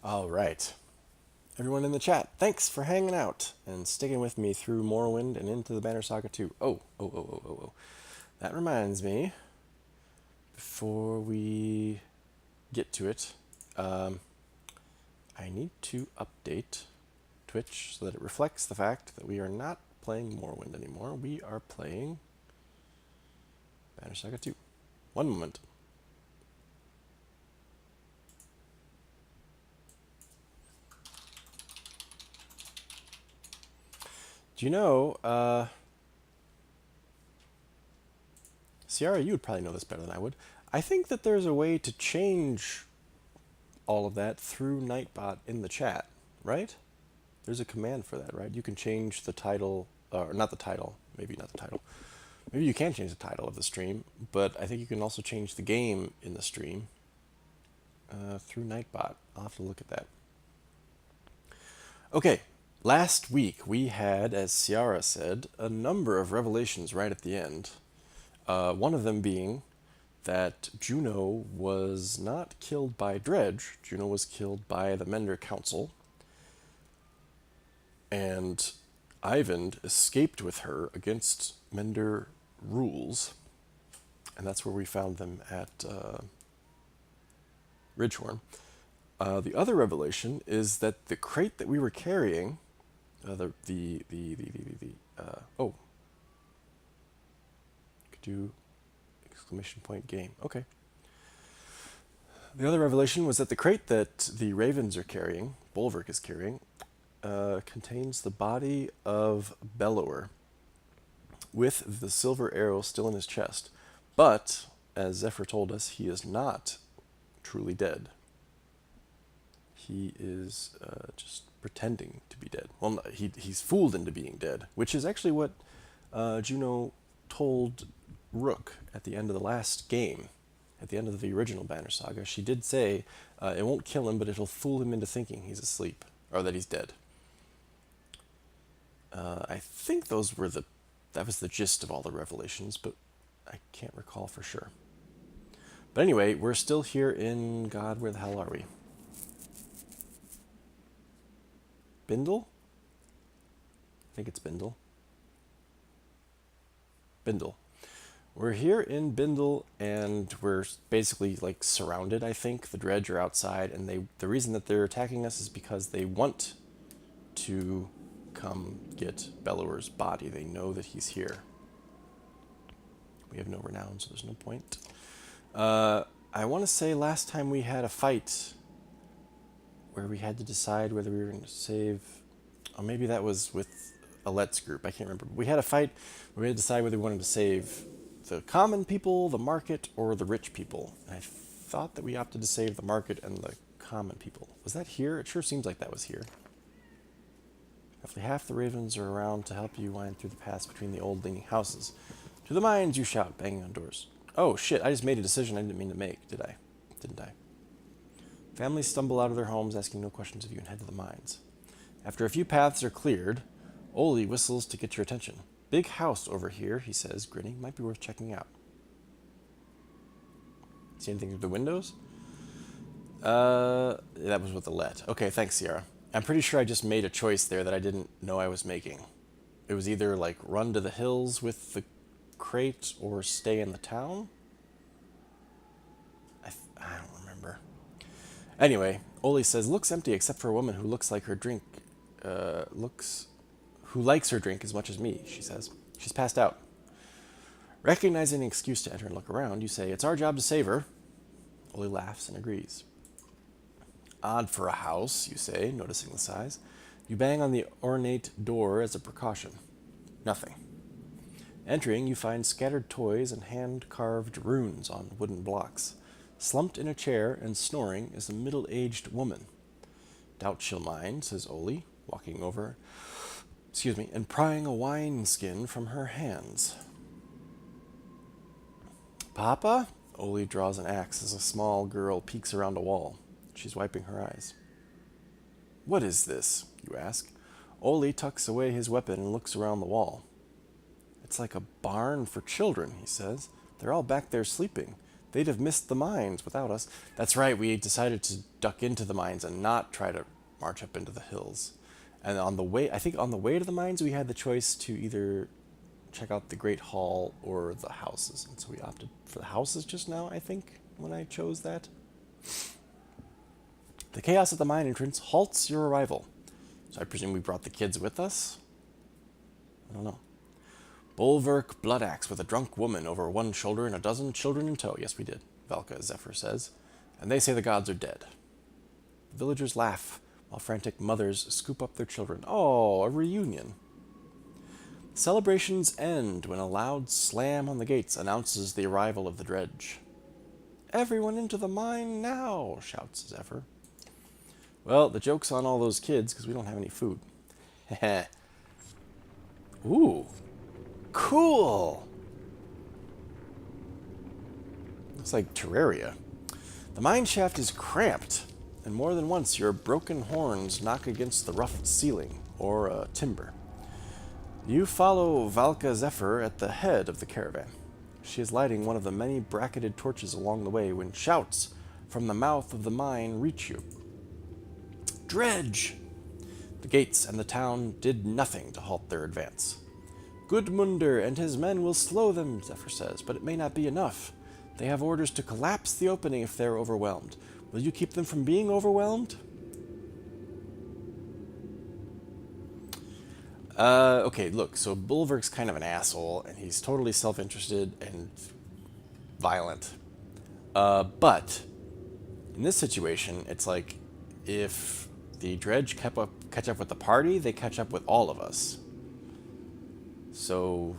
All right. Everyone in the chat, thanks for hanging out and sticking with me through Morrowind and into the Banner Saga 2. Oh. That reminds me, before we get to it, I need to update Twitch so that it reflects the fact that we are not playing Morrowind anymore. We are playing Banner Saga 2. One moment. Do you know, Ciara, you would probably know this better than I would. I think that there's a way to change all of that through Nightbot in the chat, right? There's a command for that, right? You can change the title, or not the title, maybe not the title. Maybe you can change the title of the stream, but I think you can also change the game in the stream through Nightbot. I'll have to look at that. Okay, last week we had, as Ciara said, a number of revelations right at the end. One of them being that Juno was not killed by Dredge. Juno was killed by the Mender Council. And Ivan escaped with her against Mender rules. And that's where we found them at Ridgehorn. The other revelation is that the crate that we were carrying, oh, could do exclamation point game. Okay. The other revelation was that the crate that the Ravens are carrying, Bolverk is carrying, contains the body of Bellower, with the silver arrow still in his chest. But, as Zephyr told us, he is not truly dead. He is just pretending to be dead. Well, no, he's fooled into being dead, which is actually what Juno told Rook at the end of the last game, at the end of the original Banner Saga. She did say it won't kill him, but it'll fool him into thinking he's asleep, or that he's dead. I think that was the gist of all the revelations, but I can't recall for sure. But anyway, we're still here in, God, where the hell are we? Bindle? I think it's Bindle. Bindle. We're here in Bindle, and we're basically like surrounded, I think. The Dredge are outside, and the reason that they're attacking us is because they want to come get Bellower's body. They know that he's here. We have no renown, so there's no point. I want to say last time we had a fight where we had to decide whether we were going to save... Oh, maybe that was with Alette's group. I can't remember. We had a fight where we had to decide whether we wanted to save the common people, the market, or the rich people. And I thought that we opted to save the market and the common people. Was that here? It sure seems like that was here. Roughly half the ravens are around to help you wind through the paths between the old leaning houses. To the mines, you shout, banging on doors. Oh, shit, I just made a decision I didn't mean to make, did I? Didn't I? Families stumble out of their homes, asking no questions of you, and head to the mines. After a few paths are cleared, Oli whistles to get your attention. Big house over here, he says, grinning. Might be worth checking out. See anything through the windows? That was with Alette. Okay, thanks, Sierra. I'm pretty sure I just made a choice there that I didn't know I was making. It was either, like, run to the hills with the crate or stay in the town? I don't remember. Anyway, Oli says, looks empty except for a woman who looks like her drink, who likes her drink as much as me, she says. She's passed out. Recognizing an excuse to enter and look around, you say, it's our job to save her. Oli laughs and agrees. Odd for a house, you say, noticing the size. You bang on the ornate door as a precaution. Nothing. Entering, you find scattered toys and hand-carved runes on wooden blocks. Slumped in a chair and snoring is a middle-aged woman. Doubt she'll mind, says Oli, walking over, and prying a wineskin from her hands. Papa? Oli draws an axe as a small girl peeks around a wall. She's wiping her eyes. What is this? You ask. Oli tucks away his weapon and looks around the wall. It's like a barn for children, he says. They're all back there sleeping. They'd have missed the mines without us. That's right, we decided to duck into the mines and not try to march up into the hills. And on the way, I think on the way to the mines, we had the choice to either check out the Great Hall or the houses. And so we opted for the houses just now, I think, when I chose that. The chaos at the mine entrance halts your arrival. So I presume we brought the kids with us? I don't know. Bulwark blood axe with a drunk woman over one shoulder and a dozen children in tow. Yes, we did, Valka Zephyr says. And they say the gods are dead. The villagers laugh, while frantic mothers scoop up their children. Oh, a reunion. Celebrations end when a loud slam on the gates announces the arrival of the dredge. Everyone into the mine now, shouts Zephyr. Well, the joke's on all those kids, because we don't have any food. Heh. Ooh. Cool! Looks like Terraria. The mine shaft is cramped, and more than once your broken horns knock against the rough ceiling, or timber. You follow Valka Zephyr at the head of the caravan. She is lighting one of the many bracketed torches along the way when shouts from the mouth of the mine reach you. Dredge! The gates and the town did nothing to halt their advance. Gudmundur and his men will slow them, Zephyr says, but it may not be enough. They have orders to collapse the opening if they're overwhelmed. Will you keep them from being overwhelmed? Okay, look, so Bulwark's kind of an asshole, and he's totally self-interested and violent. But in this situation, it's like if the dredge catch up with the party, they catch up with all of us. So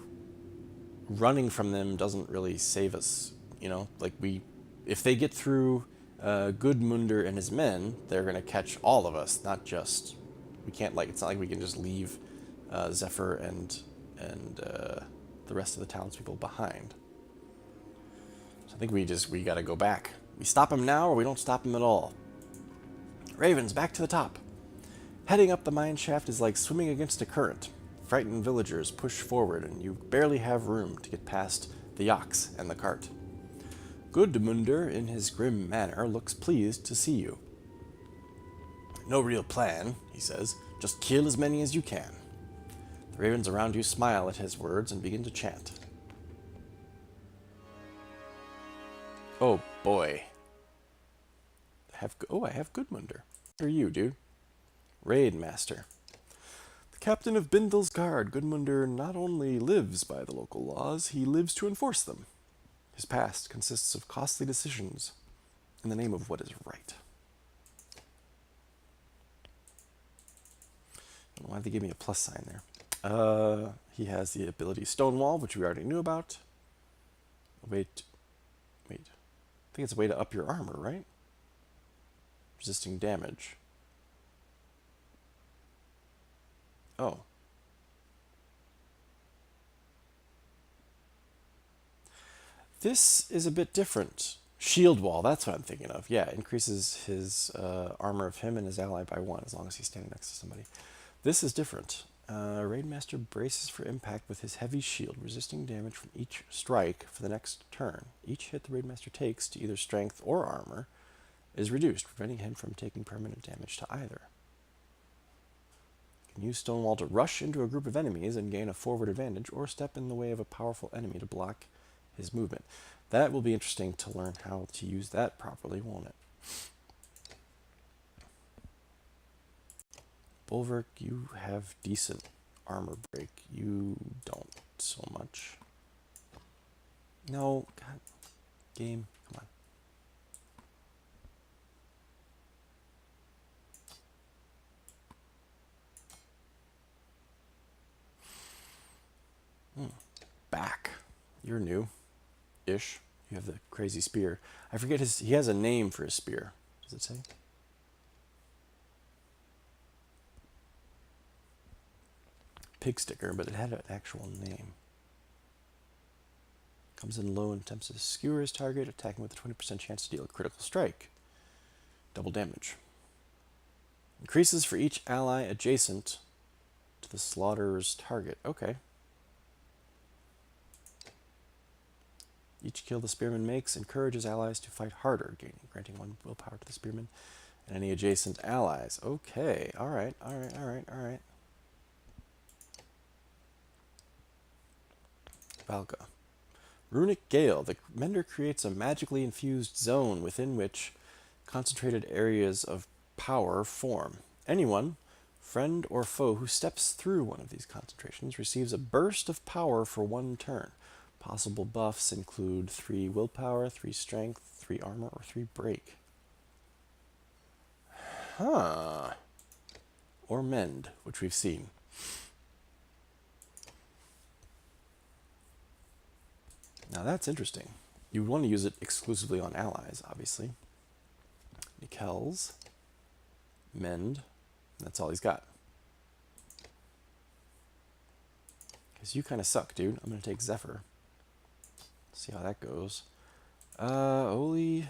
running from them doesn't really save us, you know? Like if they get through Gudmundur and his men, they're gonna catch all of us, not just. We can't it's not like we can just leave Zephyr and the rest of the townspeople behind. So I think we gotta go back. We stop him now, or we don't stop him at all. Ravens, back to the top. Heading up the mine shaft is like swimming against a current. Frightened villagers push forward, and you barely have room to get past the yaks and the cart. Gudmundur, in his grim manner, looks pleased to see you. No real plan, he says. Just kill as many as you can. The ravens around you smile at his words and begin to chant. Oh boy. I have Gudmundur. Who are you, dude? Raid Master. The captain of Bindle's guard, Gudmundur not only lives by the local laws, he lives to enforce them. His past consists of costly decisions in the name of what is right. I don't know why they gave me a plus sign there. He has the ability Stonewall, which we already knew about. Wait. I think it's a way to up your armor, right? Resisting damage. Oh. This is a bit different. Shield Wall, that's what I'm thinking of. Yeah, increases his armor of him and his ally by 1 as long as he's standing next to somebody. This is different. Raidmaster braces for impact with his heavy shield, resisting damage from each strike for the next turn. Each hit the Raidmaster takes to either strength or armor is reduced, preventing him from taking permanent damage to either. You can use Stonewall to rush into a group of enemies and gain a forward advantage, or step in the way of a powerful enemy to block his movement. That will be interesting to learn how to use that properly, won't it? Bulwark, you have decent armor break. You don't so much. No, God. Game, come on. Back. You're new-ish. You have the crazy spear. I forget he has a name for his spear. Does it say? Pig sticker, but it had an actual name. Comes in low and attempts to skewer his target, attacking with a 20% chance to deal a critical strike. Double damage. Increases for each ally adjacent to the slaughterer's target. Okay. Each kill the spearman makes encourages allies to fight harder, granting 1 willpower to the spearman and any adjacent allies. Okay, alright. Valga. Runic Gale. The Mender creates a magically infused zone within which concentrated areas of power form. Anyone, friend or foe, who steps through one of these concentrations receives a burst of power for 1 turn. Possible buffs include 3 willpower, 3 strength, 3 armor, or 3 break. Huh. Or mend, which we've seen. Now that's interesting. You would want to use it exclusively on allies, obviously. Nikel's. Mend. That's all he's got. Because you kind of suck, dude. I'm going to take Zephyr. See how that goes. Oli.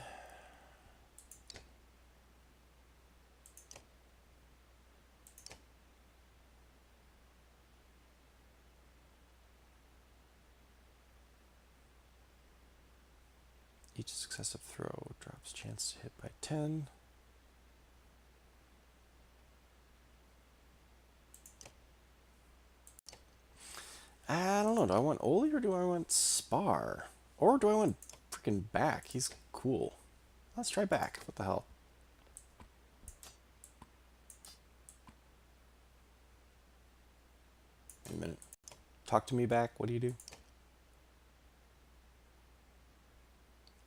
Each successive throw drops chance to hit by 10. I don't know. Do I want Oli or do I want Spar? Or do I want freaking Back? He's cool. Let's try Back. What the hell? Wait a minute. Talk to me, Back. What do you do?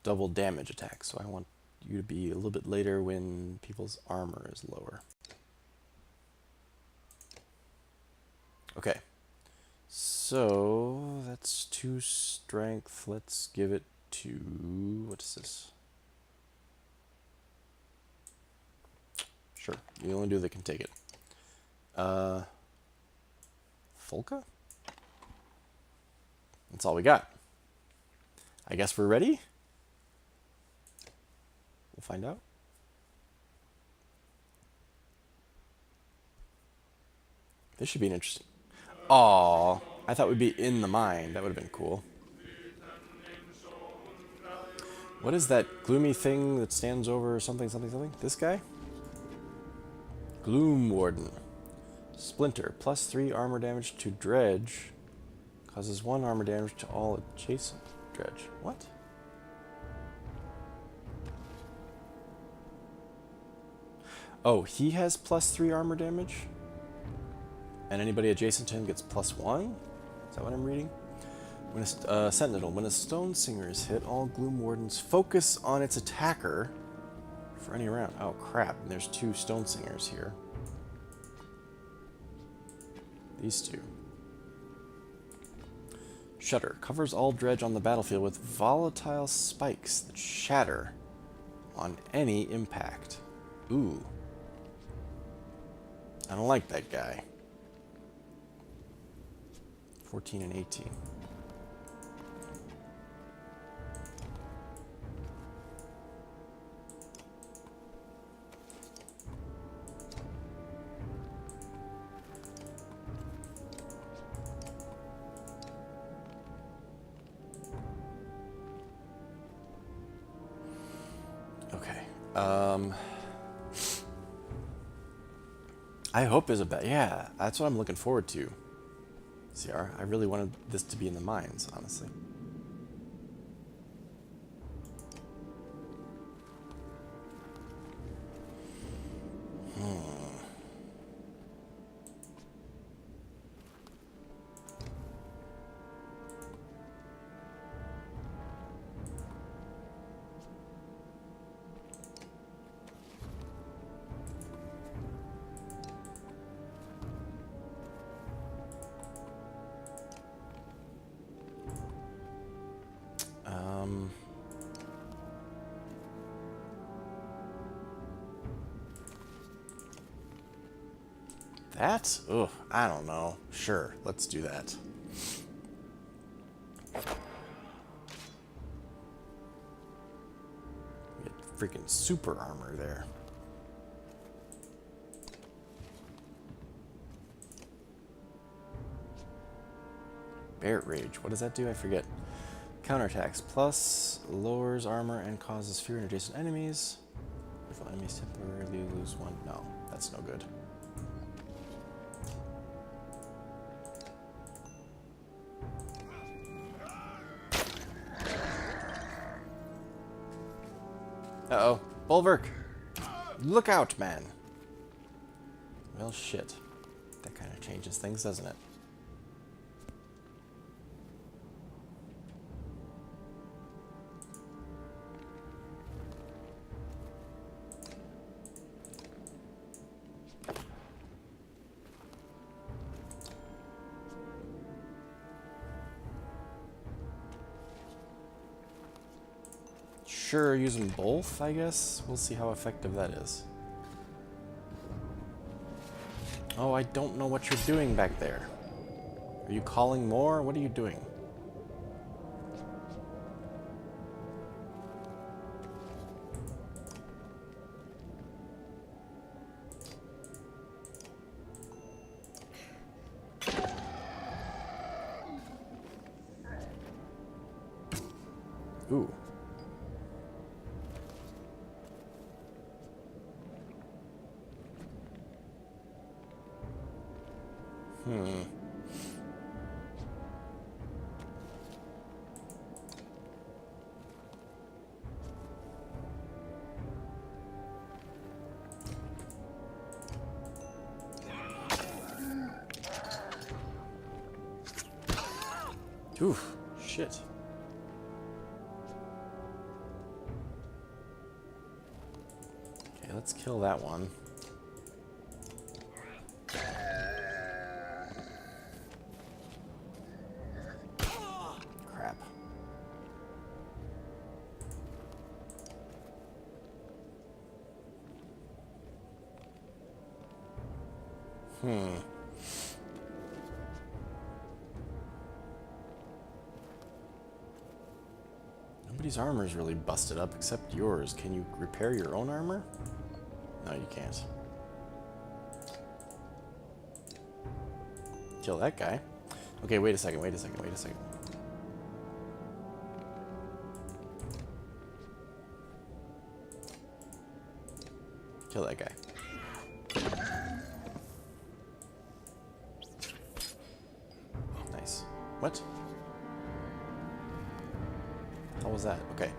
Double damage attack. So I want you to be a little bit later when people's armor is lower. Okay. So that's 2 strength. Let's give it to, what is this? Sure, the only dude that can take it. Folka? That's all we got. I guess we're ready? We'll find out. This should be an interesting. Aw, I thought we'd be in the mine. That would have been cool. What is that gloomy thing that stands over something? This guy? Gloom Warden. Splinter. +3 armor damage to Dredge. Causes 1 armor damage to all adjacent Dredge. What? Oh, he has +3 armor damage? And anybody adjacent to him gets +1? Is that what I'm reading? When a Sentinel. When a Stone Singer is hit, all Gloom Wardens focus on its attacker for any round. Oh, crap. And there's 2 Stone Singers here. These 2. Shudder. Covers all Dredge on the battlefield with volatile spikes that shatter on any impact. Ooh. I don't like that guy. 14 and 18. Okay. I hope there's a bet. Yeah, that's what I'm looking forward to. CR. I really wanted this to be in the mines, honestly. That? Ugh, I don't know. Sure, let's do that. We get freaking super armor there. Barret Rage. What does that do? I forget. Counterattacks. Plus lowers armor and causes fear in adjacent enemies. If enemies temporarily lose one. No, that's no good. Uh-oh. Bulwark! Look out, man! Well, shit. That kind of changes things, doesn't it? Sure, use them both, I guess. We'll see how effective that is. Oh, I don't know what you're doing back there. Are you calling more? What are you doing? Ooh. Oof, shit. Okay, let's kill that one. Crap. Nobody's armor is really busted up except yours. Can you repair your own armor? No, you can't. Kill that guy. Okay, wait a second, wait a second, wait a second. Kill that guy. Nice. What? How was that? Okay.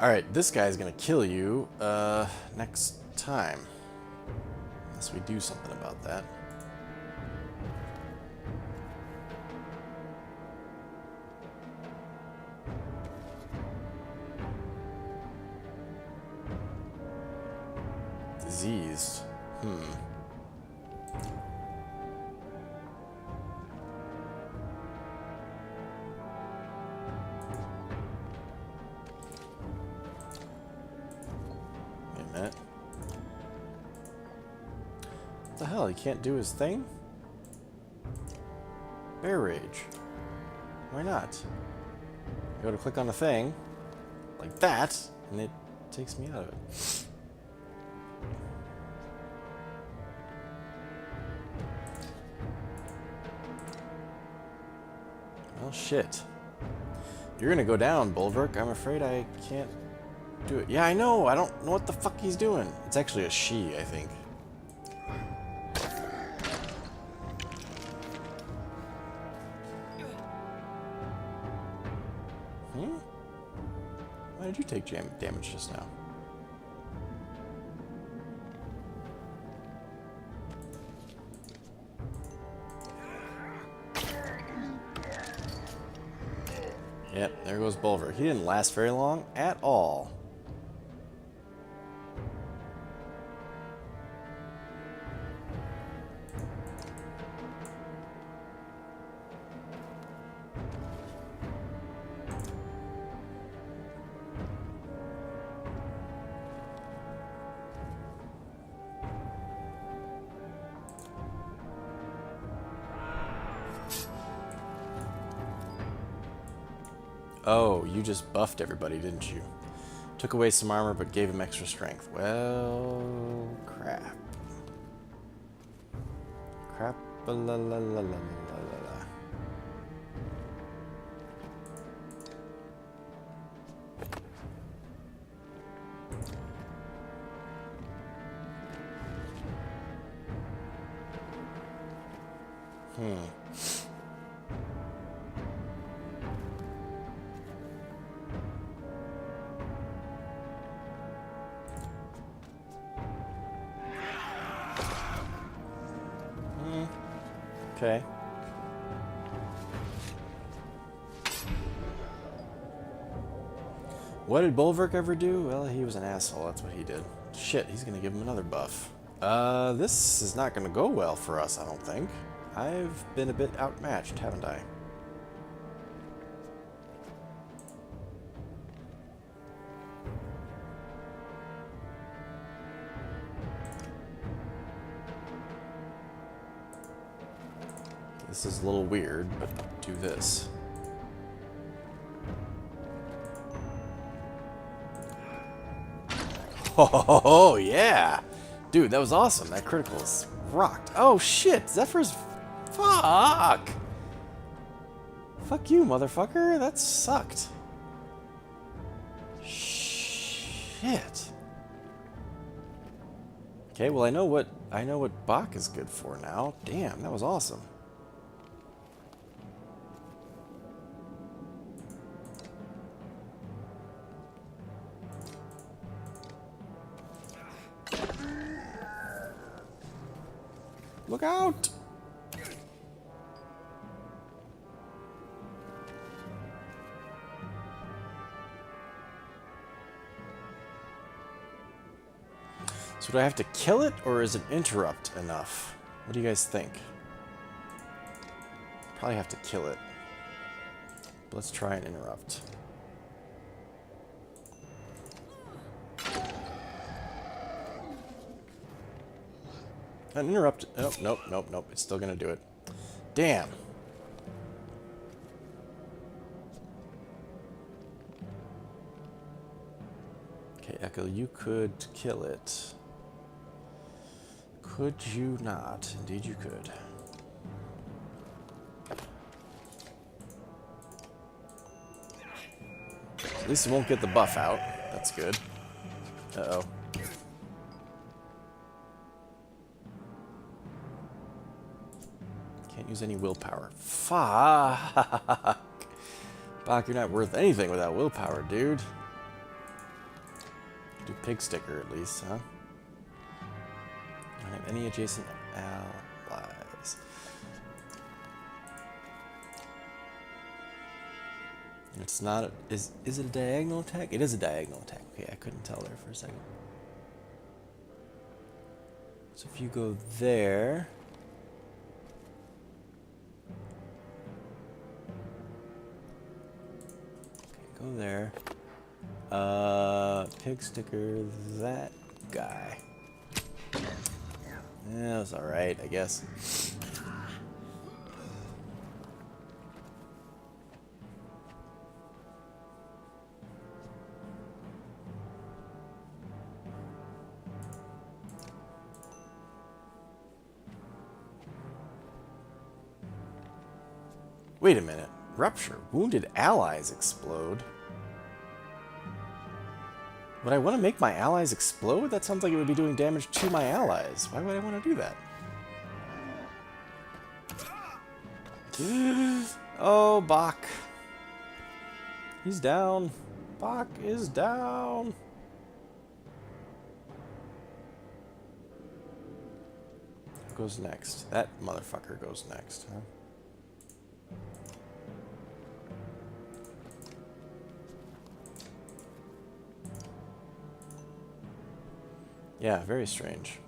Alright, this guy's gonna kill you, next time. Unless we do something about that. Diseased. Wait a minute. What the hell? He can't do his thing? Bear Rage. Why not? I go to click on the thing, like that, and it takes me out of it. Well, shit. You're gonna go down, Bulwark. I'm afraid I can't do it. Yeah, I know. I don't know what the fuck he's doing. It's actually a she, I think. Why did you take damage just now? Yep, there goes Bulwark. He didn't last very long at all. Oh, you just buffed everybody, didn't you? Took away some armor, but gave him extra strength. Well, crap. Crap. La la la la la la la. Okay. What did Bulwark ever do? Well, he was an asshole. That's what he did. Shit, he's gonna give him another buff. This is not gonna go well for us, I don't think. I've been a bit outmatched, haven't I? This is a little weird, but do this. Oh, yeah! Dude, that was awesome. That critical's rocked. Oh, shit! Zephyr's... Fuck! Fuck you, motherfucker. That sucked. Shit. Okay, well, I know what Bach is good for now. Damn, that was awesome. Look out! So do I have to kill it, or is an interrupt enough? What do you guys think? Probably have to kill it. But let's try an interrupt. An interrupt. Oh, nope, nope, nope. It's still gonna do it. Damn. Okay, Echo, you could kill it. Could you not? Indeed you could. At least it won't get the buff out. That's good. Uh-oh. Can't use any willpower. Fuck! Bach, you're not worth anything without willpower, dude. Do pig sticker at least, huh? Don't have any adjacent allies. It's not a, is it a diagonal attack? It is a diagonal attack. Okay, I couldn't tell there for a second. So if you go there, okay, go there. Pig sticker that guy. Yeah, that's alright, I guess. Wait a minute. Rupture. Wounded allies explode. Would I want to make my allies explode? That sounds like it would be doing damage to my allies. Why would I want to do that? Oh, Bach. He's down. Bach is down. Who goes next? That motherfucker goes next, huh? Yeah, very strange.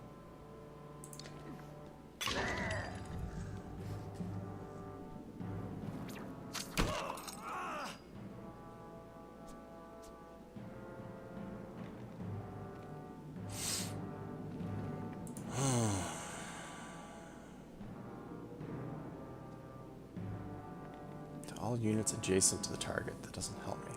To all units adjacent to the target. That doesn't help me.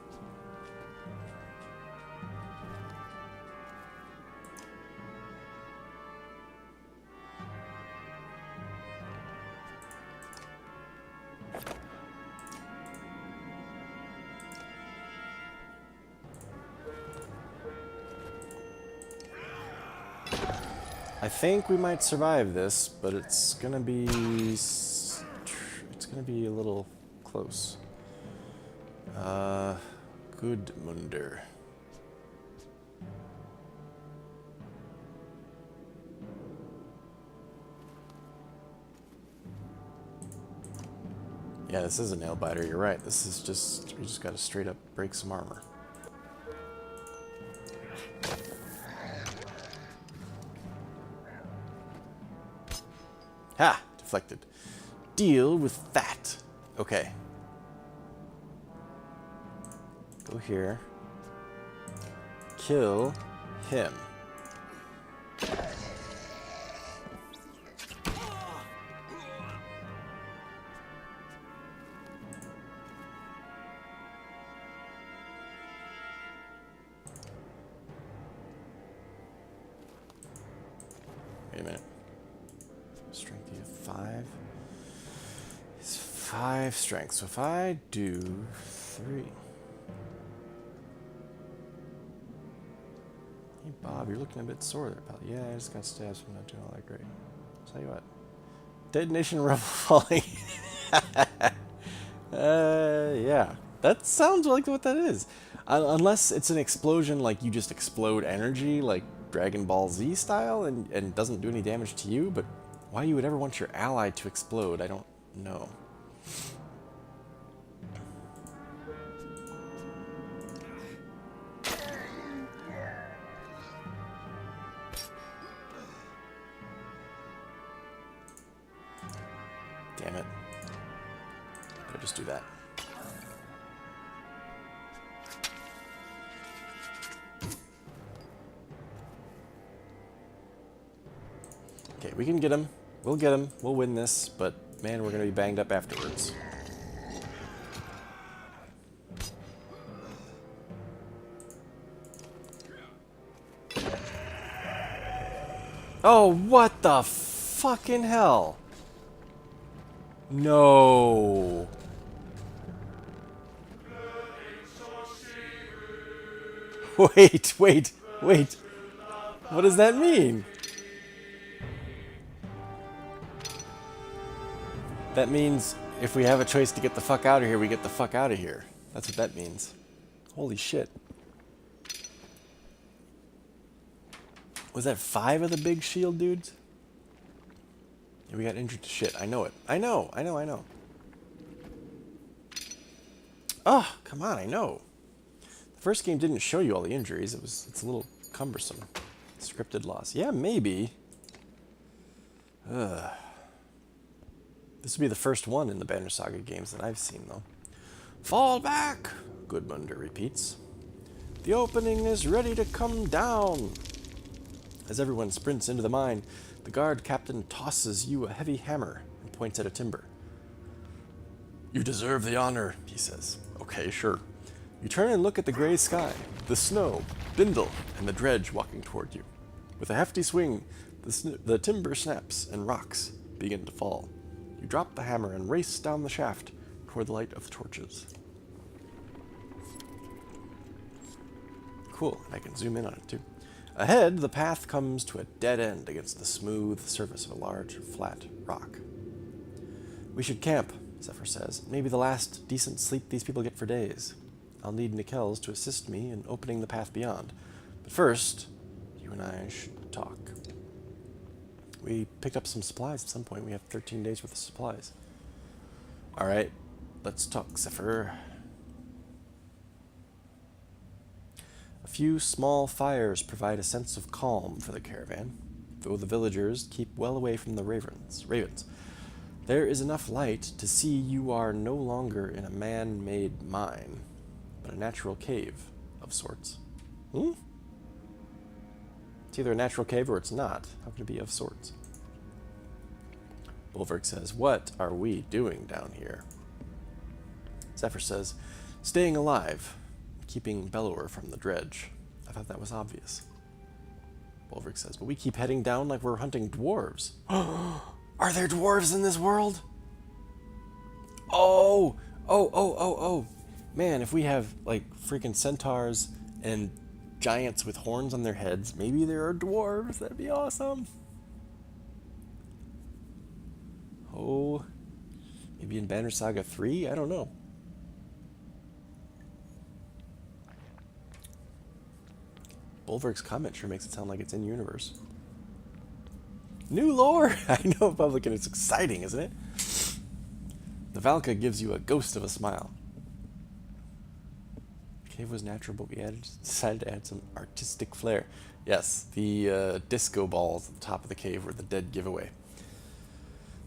I think we might survive this, but it's gonna be going to be a little close. Gudmundur. Yeah, this is a nail biter, you're right. This is just, we just gotta straight up break some armor. Ha! Deflected. Deal with that. Okay. Go here. Kill him. Wait a minute. Strength you have 5. It's 5 strength. So if I do 3. Hey Bob, you're looking a bit sore there, pal. Yeah, I just got stabbed, so I'm not doing all that great. I'll tell you what. Detonation rebel falling. Yeah. That sounds like what that is. Unless it's an explosion, like you just explode energy, like Dragon Ball Z style, and doesn't do any damage to you, but why you would ever want your ally to explode, I don't know. Damn it. Better just do that. Okay, we can get him. We'll get him. We'll win this, but man, we're going to be banged up afterwards. Oh, what the fucking hell? No. Wait. What does that mean? That means if we have a choice to get the fuck out of here, we get the fuck out of here. That's what that means. Holy shit. Was that 5 of the big shield dudes? Yeah, we got injured to shit. I know it. I know. Oh, come on, I know. The first game didn't show you all the injuries. It's a little cumbersome. Scripted loss. Yeah, maybe. Ugh. This would be the first one in the Banner Saga games that I've seen, though. Fall back, Gudmundur repeats. The opening is ready to come down. As everyone sprints into the mine, the guard captain tosses you a heavy hammer and points at a timber. You deserve the honor, he says. Okay, sure. You turn and look at the gray sky, the snow, Bindle, and the dredge walking toward you. With a hefty swing, the timber snaps and rocks begin to fall. You drop the hammer and race down the shaft toward the light of torches. Cool, and I can zoom in on it too. Ahead, the path comes to a dead end against the smooth surface of a large, flat rock. We should camp, Zephyr says. Maybe the last decent sleep these people get for days. I'll need Nikel's to assist me in opening the path beyond. But first, you and I should talk. We picked up some supplies at some point. We have 13 days worth of supplies. Alright, let's talk, Zephyr. A few small fires provide a sense of calm for the caravan, though the villagers keep well away from the ravens. There is enough light to see you are no longer in a man-made mine, but a natural cave of sorts. It's either a natural cave or it's not. How can it be of sorts? Bolverk says, what are we doing down here? Zephyr says, staying alive, keeping Bellower from the dredge. I thought that was obvious. Bolverk says, but we keep heading down like we're hunting dwarves. Are there dwarves in this world? Oh! Man, if we have, like, freaking centaurs and giants with horns on their heads, maybe there are dwarves. That'd be awesome. Oh, Maybe in Banner Saga 3? I don't know. Bulwark's comment sure makes it sound like it's in universe. New lore! I know, Publican, it's exciting, isn't it? The Valka gives you a ghost of a smile. The cave was natural, but we decided to add some artistic flair. Yes, the disco balls at the top of the cave were the dead giveaway.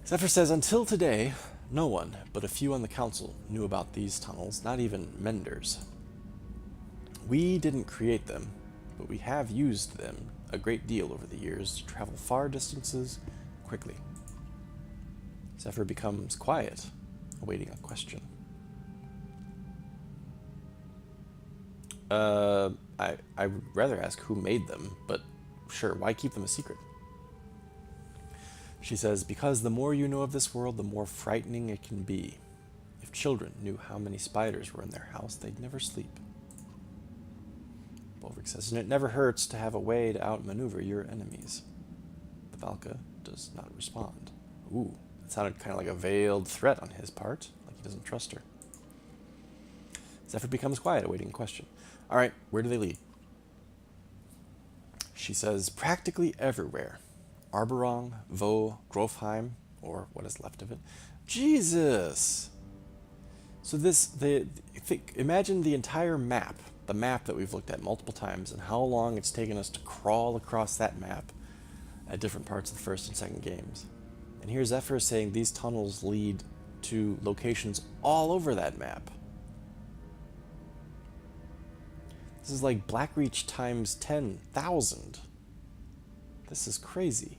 Zephyr says, until today, no one but a few on the council knew about these tunnels, not even menders. We didn't create them, but we have used them a great deal over the years to travel far distances quickly. Zephyr becomes quiet, awaiting a question. I would rather ask who made them, but sure, why keep them a secret? She says, because the more you know of this world, the more frightening it can be. If children knew how many spiders were in their house, they'd never sleep. Bulwark says, and it never hurts to have a way to outmaneuver your enemies. The Valka does not respond. Ooh, that sounded kind of like a veiled threat on his part, like he doesn't trust her. Zephyr becomes quiet, awaiting a question. All right, where do they lead? She says, practically everywhere. Arborong, Vaux, Grofheim, or what is left of it. Jesus! So imagine the entire map, the map that we've looked at multiple times, and how long it's taken us to crawl across that map at different parts of the first and second games. And here Zephyr is saying these tunnels lead to locations all over that map. This is like Blackreach times 10,000. This is crazy.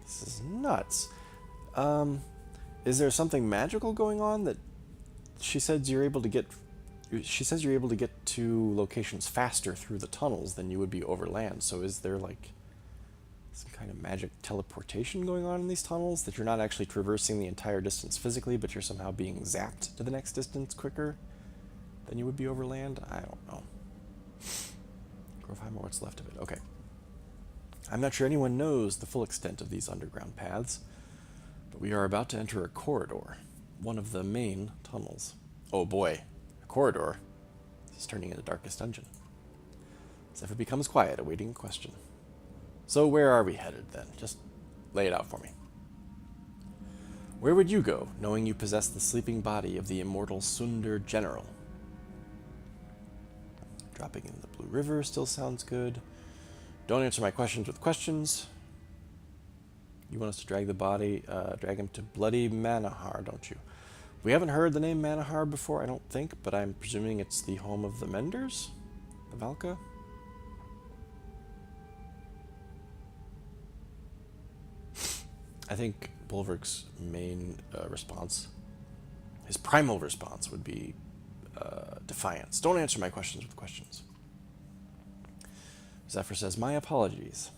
This is nuts. Is there something magical going on that she says you're able to get? She says you're able to get to locations faster through the tunnels than you would be over land. So is there like some kind of magic teleportation going on in these tunnels that you're not actually traversing the entire distance physically, but you're somehow being zapped to the next distance quicker than you would be over land? I don't know. Grofheim, or what's left of it. Okay. I'm not sure anyone knows the full extent of these underground paths, but we are about to enter a corridor, one of the main tunnels. Oh boy, a corridor. This is turning into Darkest Dungeon. Zephyr becomes quiet, awaiting a question. So where are we headed then? Just lay it out for me. Where would you go, knowing you possess the sleeping body of the immortal Sundar General? Dropping in the Blue River still sounds good. Don't answer my questions with questions. You want us to drag the body, drag him to Bloody Manahar, don't you? We haven't heard the name Manahar before, I don't think, but I'm presuming it's the home of the Menders? The Valka? I think Bulwark's main response, his primal response, would be defiance. Don't answer my questions with questions. Zephyr says, my apologies.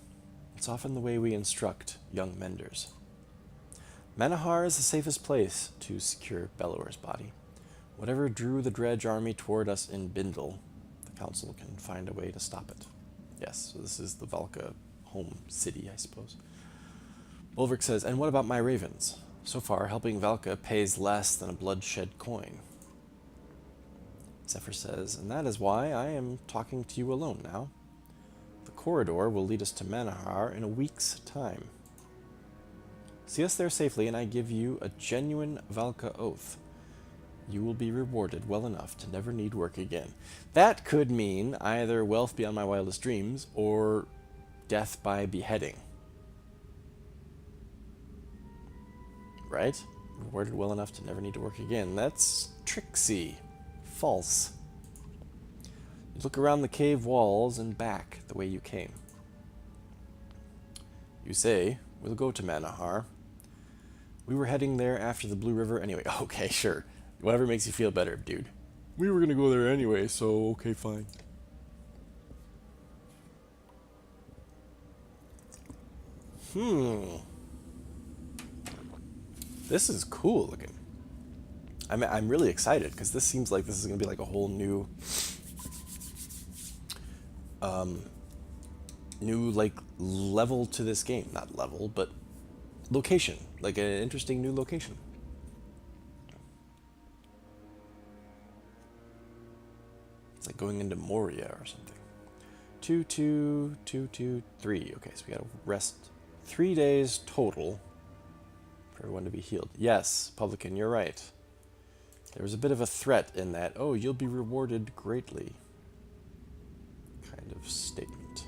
It's often the way we instruct young menders. Manahar is the safest place to secure Bellower's body. Whatever drew the Dredge army toward us in Bindle, the council can find a way to stop it. Yes, so this is the Valka home city, I suppose. Bulwark says, and what about my ravens? So far, helping Valka pays less than a bloodshed coin. Zephyr says, and that is why I am talking to you alone now. The corridor will lead us to Manahar in a week's time. See us there safely, and I give you a genuine Valka oath. You will be rewarded well enough to never need work again. That could mean either wealth beyond my wildest dreams, or death by beheading. Right? Rewarded well enough to never need to work again. That's tricksy. False. You look around the cave walls and back the way you came. You say, we'll go to Manahar. We were heading there after the Blue River anyway. Okay, sure. Whatever makes you feel better, dude. We were gonna go there anyway, so okay, fine. This is cool looking. I'm really excited because this seems like this is going to be like a whole new new, like, level to this game. Not level, but location. Like, an interesting new location. It's like going into Moria or something. 2, 2, 2, 2, 3. Okay, so we gotta rest 3 days total for everyone to be healed. Yes, Publican, you're right. There was a bit of a threat in that, oh, you'll be rewarded greatly kind of statement.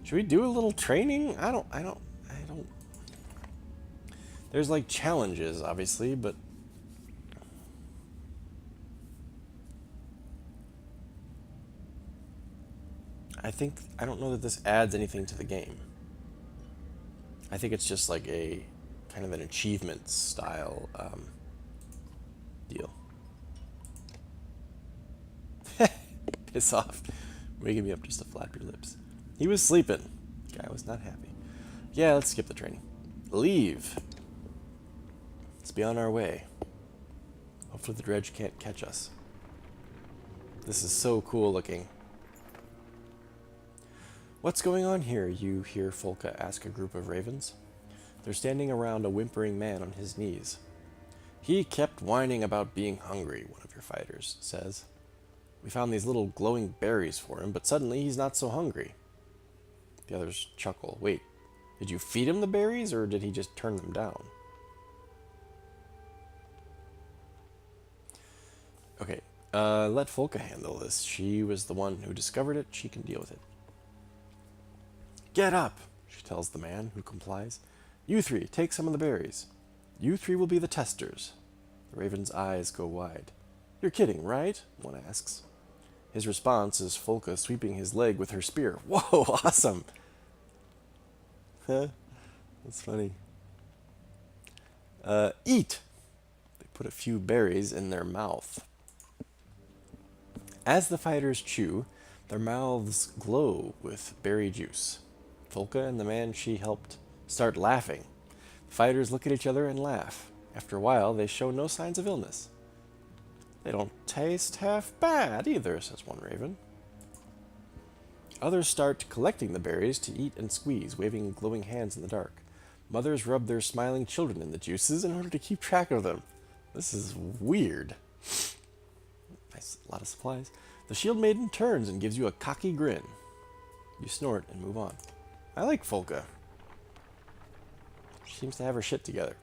Should we do a little training? I don't. There's like challenges, obviously, but I don't know that this adds anything to the game. I think it's just like a kind of an achievement style deal. Piss off. Waking me up just to flap your lips. He was sleeping. Guy was not happy. Yeah, let's skip the training. Leave. Let's be on our way. Hopefully the dredge can't catch us. This is so cool looking. What's going on here? You hear Folka ask a group of ravens. They're standing around a whimpering man on his knees. He kept whining about being hungry, one of your fighters says. We found these little glowing berries for him, but suddenly he's not so hungry. The others chuckle. Wait, did you feed him the berries, or did he just turn them down? Okay, let Folka handle this. She was the one who discovered it. She can deal with it. Get up, she tells the man, who complies. You three, take some of the berries. You three will be the testers. The raven's eyes go wide. You're kidding, right? One asks. His response is Folka sweeping his leg with her spear. Whoa, awesome! That's funny. Eat! They put a few berries in their mouth. As the fighters chew, their mouths glow with berry juice. Folka and the man she helped start laughing. The fighters look at each other and laugh. After a while, they show no signs of illness. They don't taste half bad either, says one raven. Others start collecting the berries to eat and squeeze, waving glowing hands in the dark. Mothers rub their smiling children in the juices in order to keep track of them. This is weird. Nice, a lot of supplies. The shield maiden turns and gives you a cocky grin. You snort and move on. I like Folka. She seems to have her shit together.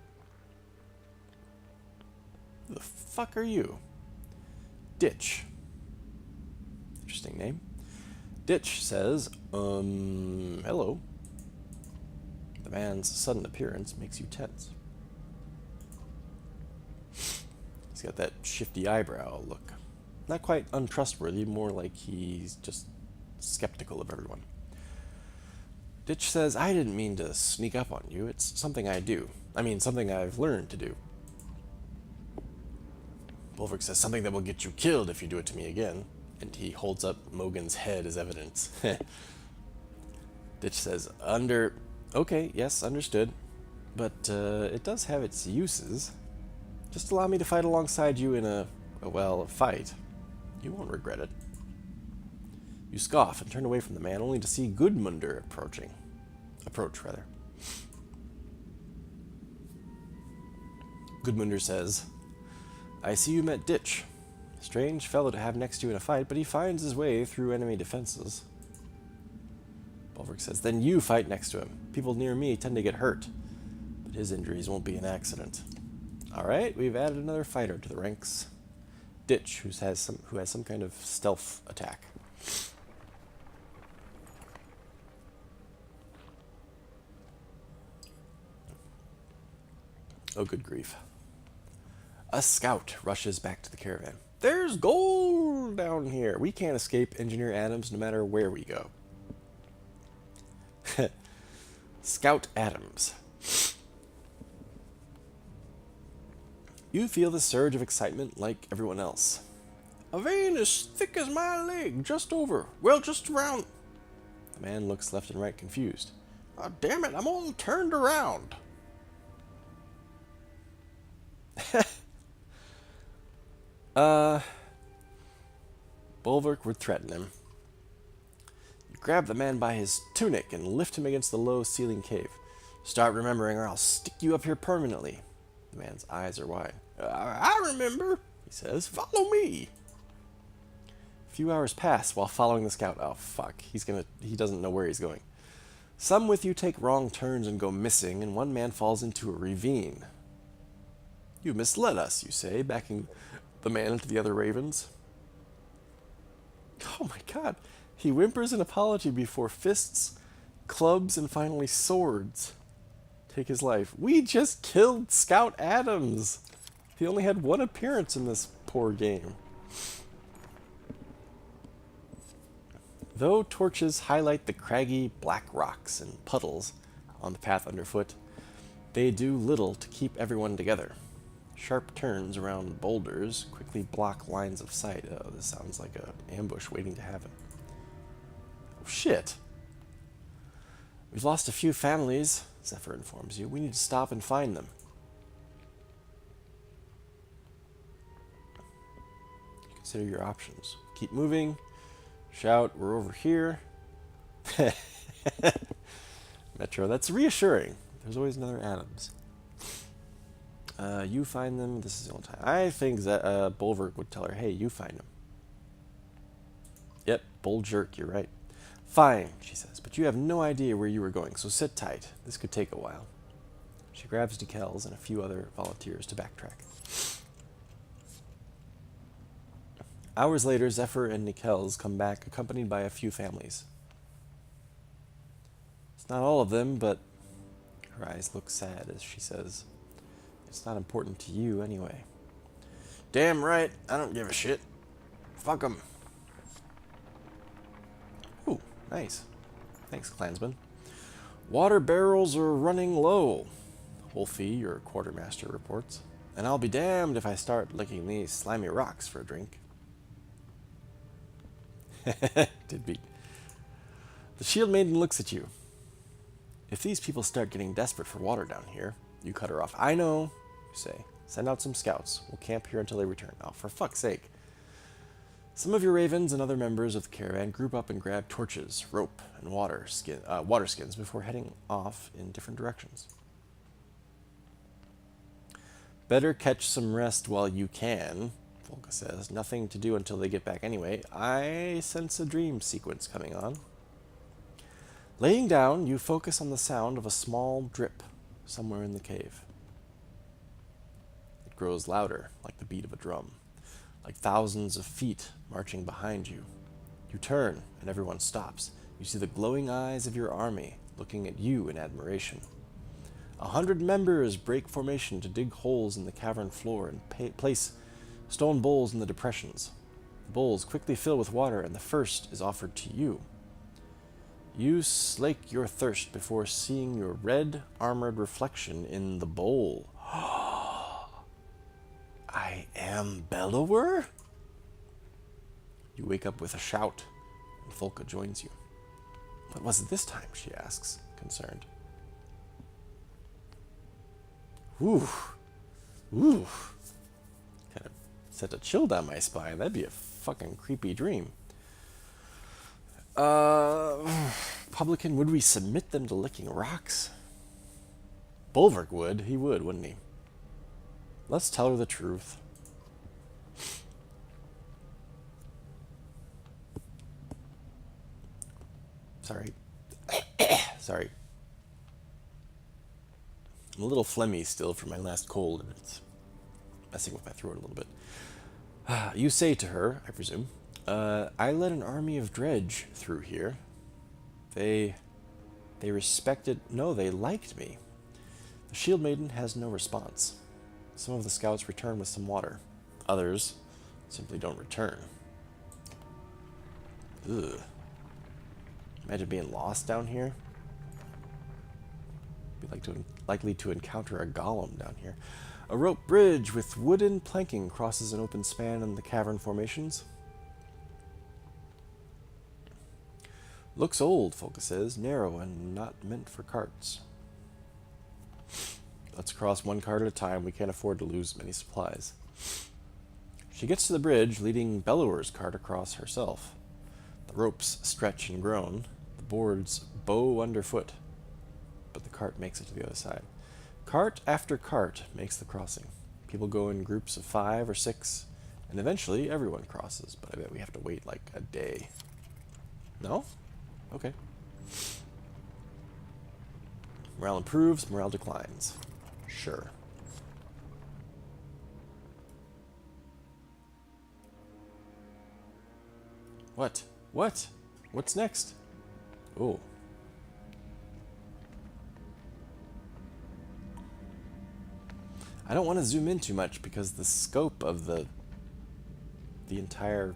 Who the fuck are you? Ditch. Interesting name. Ditch says, hello. The man's sudden appearance makes you tense. He's got that shifty eyebrow look. Not quite untrustworthy, more like he's just skeptical of everyone. Ditch says, I didn't mean to sneak up on you. It's something I do. I mean, something I've learned to do. Bulwark says, something that will get you killed if you do it to me again. And he holds up Mogan's head as evidence. Ditch says, Okay, yes, understood. But it does have its uses. Just allow me to fight alongside you in a fight. You won't regret it. You scoff and turn away from the man, only to see Gudmundur approach. Gudmundur says, I see you met Ditch. Strange fellow to have next to you in a fight, but he finds his way through enemy defenses. Bulwark says, then you fight next to him. People near me tend to get hurt, but his injuries won't be an accident. Alright, we've added another fighter to the ranks. Ditch, who has some kind of stealth attack. Oh, good grief. A scout rushes back to the caravan. There's gold down here. We can't escape Engineer Adams no matter where we go. Scout Adams. You feel the surge of excitement like everyone else. A vein as thick as my leg, just over. Well, just around. The man looks left and right confused. Oh, damn it, I'm all turned around. Uh, Bulwark would threaten him. You grab the man by his tunic and lift him against the low ceiling cave. Start remembering or I'll stick you up here permanently. The man's eyes are wide. I remember, he says. Follow me. A few hours pass while following the scout. Oh, fuck. He doesn't know where he's going. Some with you take wrong turns and go missing, and one man falls into a ravine. You misled us, you say, backing the man into the other ravens. Oh my god. He whimpers an apology before fists, clubs, and finally swords take his life. We just killed Scout Adams. He only had one appearance in this poor game. Though torches highlight the craggy black rocks and puddles on the path underfoot, they do little to keep everyone together. Sharp turns around boulders quickly block lines of sight. Oh, this sounds like an ambush waiting to happen. Oh, shit. We've lost a few families, Zephyr informs you. We need to stop and find them. Consider your options. Keep moving. Shout, we're over here. Metro, that's reassuring. There's always another Adams. You find them. This is the only time. I think that Bulwark would tell her, hey, you find them. Yep, Bull Jerk, you're right. Fine, she says, but you have no idea where you were going, so sit tight. This could take a while. She grabs decals and a few other volunteers to backtrack. Hours later, Zephyr and Nikel's come back, accompanied by a few families. It's not all of them, but her eyes look sad as she says, it's not important to you anyway. Damn right, I don't give a shit. Fuck 'em. Ooh, nice. Thanks, Klansman. Water barrels are running low, Wolfie, your quartermaster, reports. And I'll be damned if I start licking these slimy rocks for a drink. Did beat. The Shield Maiden looks at you. If these people start getting desperate for water down here, you cut her off. I know, you say. Send out some scouts. We'll camp here until they return. Oh, for fuck's sake. Some of your ravens and other members of the caravan group up and grab torches, rope, and water skins before heading off in different directions. Better catch some rest while you can, Volga says. Nothing to do until they get back anyway. I sense a dream sequence coming on. Laying down, you focus on the sound of a small drip somewhere in the cave. It grows louder, like the beat of a drum, like thousands of feet marching behind you. You turn, and everyone stops. You see the glowing eyes of your army looking at you in admiration. 100 members break formation to dig holes in the cavern floor and place stone bowls in the depressions. The bowls quickly fill with water, and the first is offered to you. You slake your thirst before seeing your red armored reflection in the bowl. I am Bellower? You wake up with a shout, and Volka joins you. What was it this time? She asks, concerned. Ooh. Ooh. Kind of sent a chill down my spine. That'd be a fucking creepy dream. Publican, would we submit them to licking rocks? Bulwark would. He would, wouldn't he? Let's tell her the truth. Sorry. Sorry. I'm a little phlegmy still from my last cold, and it's messing with my throat a little bit. You say to her, I presume, I led an army of dredge through here. They respected... No, they liked me. The Shield Maiden has no response. Some of the scouts return with some water. Others simply don't return. Ugh. Imagine being lost down here. Be likely to encounter a golem down here. A rope bridge with wooden planking crosses an open span in the cavern formations. Looks old, Folka says, narrow and not meant for carts. Let's cross one cart at a time. We can't afford to lose many supplies. She gets to the bridge, leading Bellower's cart across herself. The ropes stretch and groan. The boards bow underfoot. But the cart makes it to the other side. Cart after cart makes the crossing. People go in groups of 5 or 6, and eventually everyone crosses, but I bet we have to wait like a day. No? Okay. Morale improves, morale declines. Sure. What? What? What's next? Oh. I don't want to zoom in too much because the scope of the entire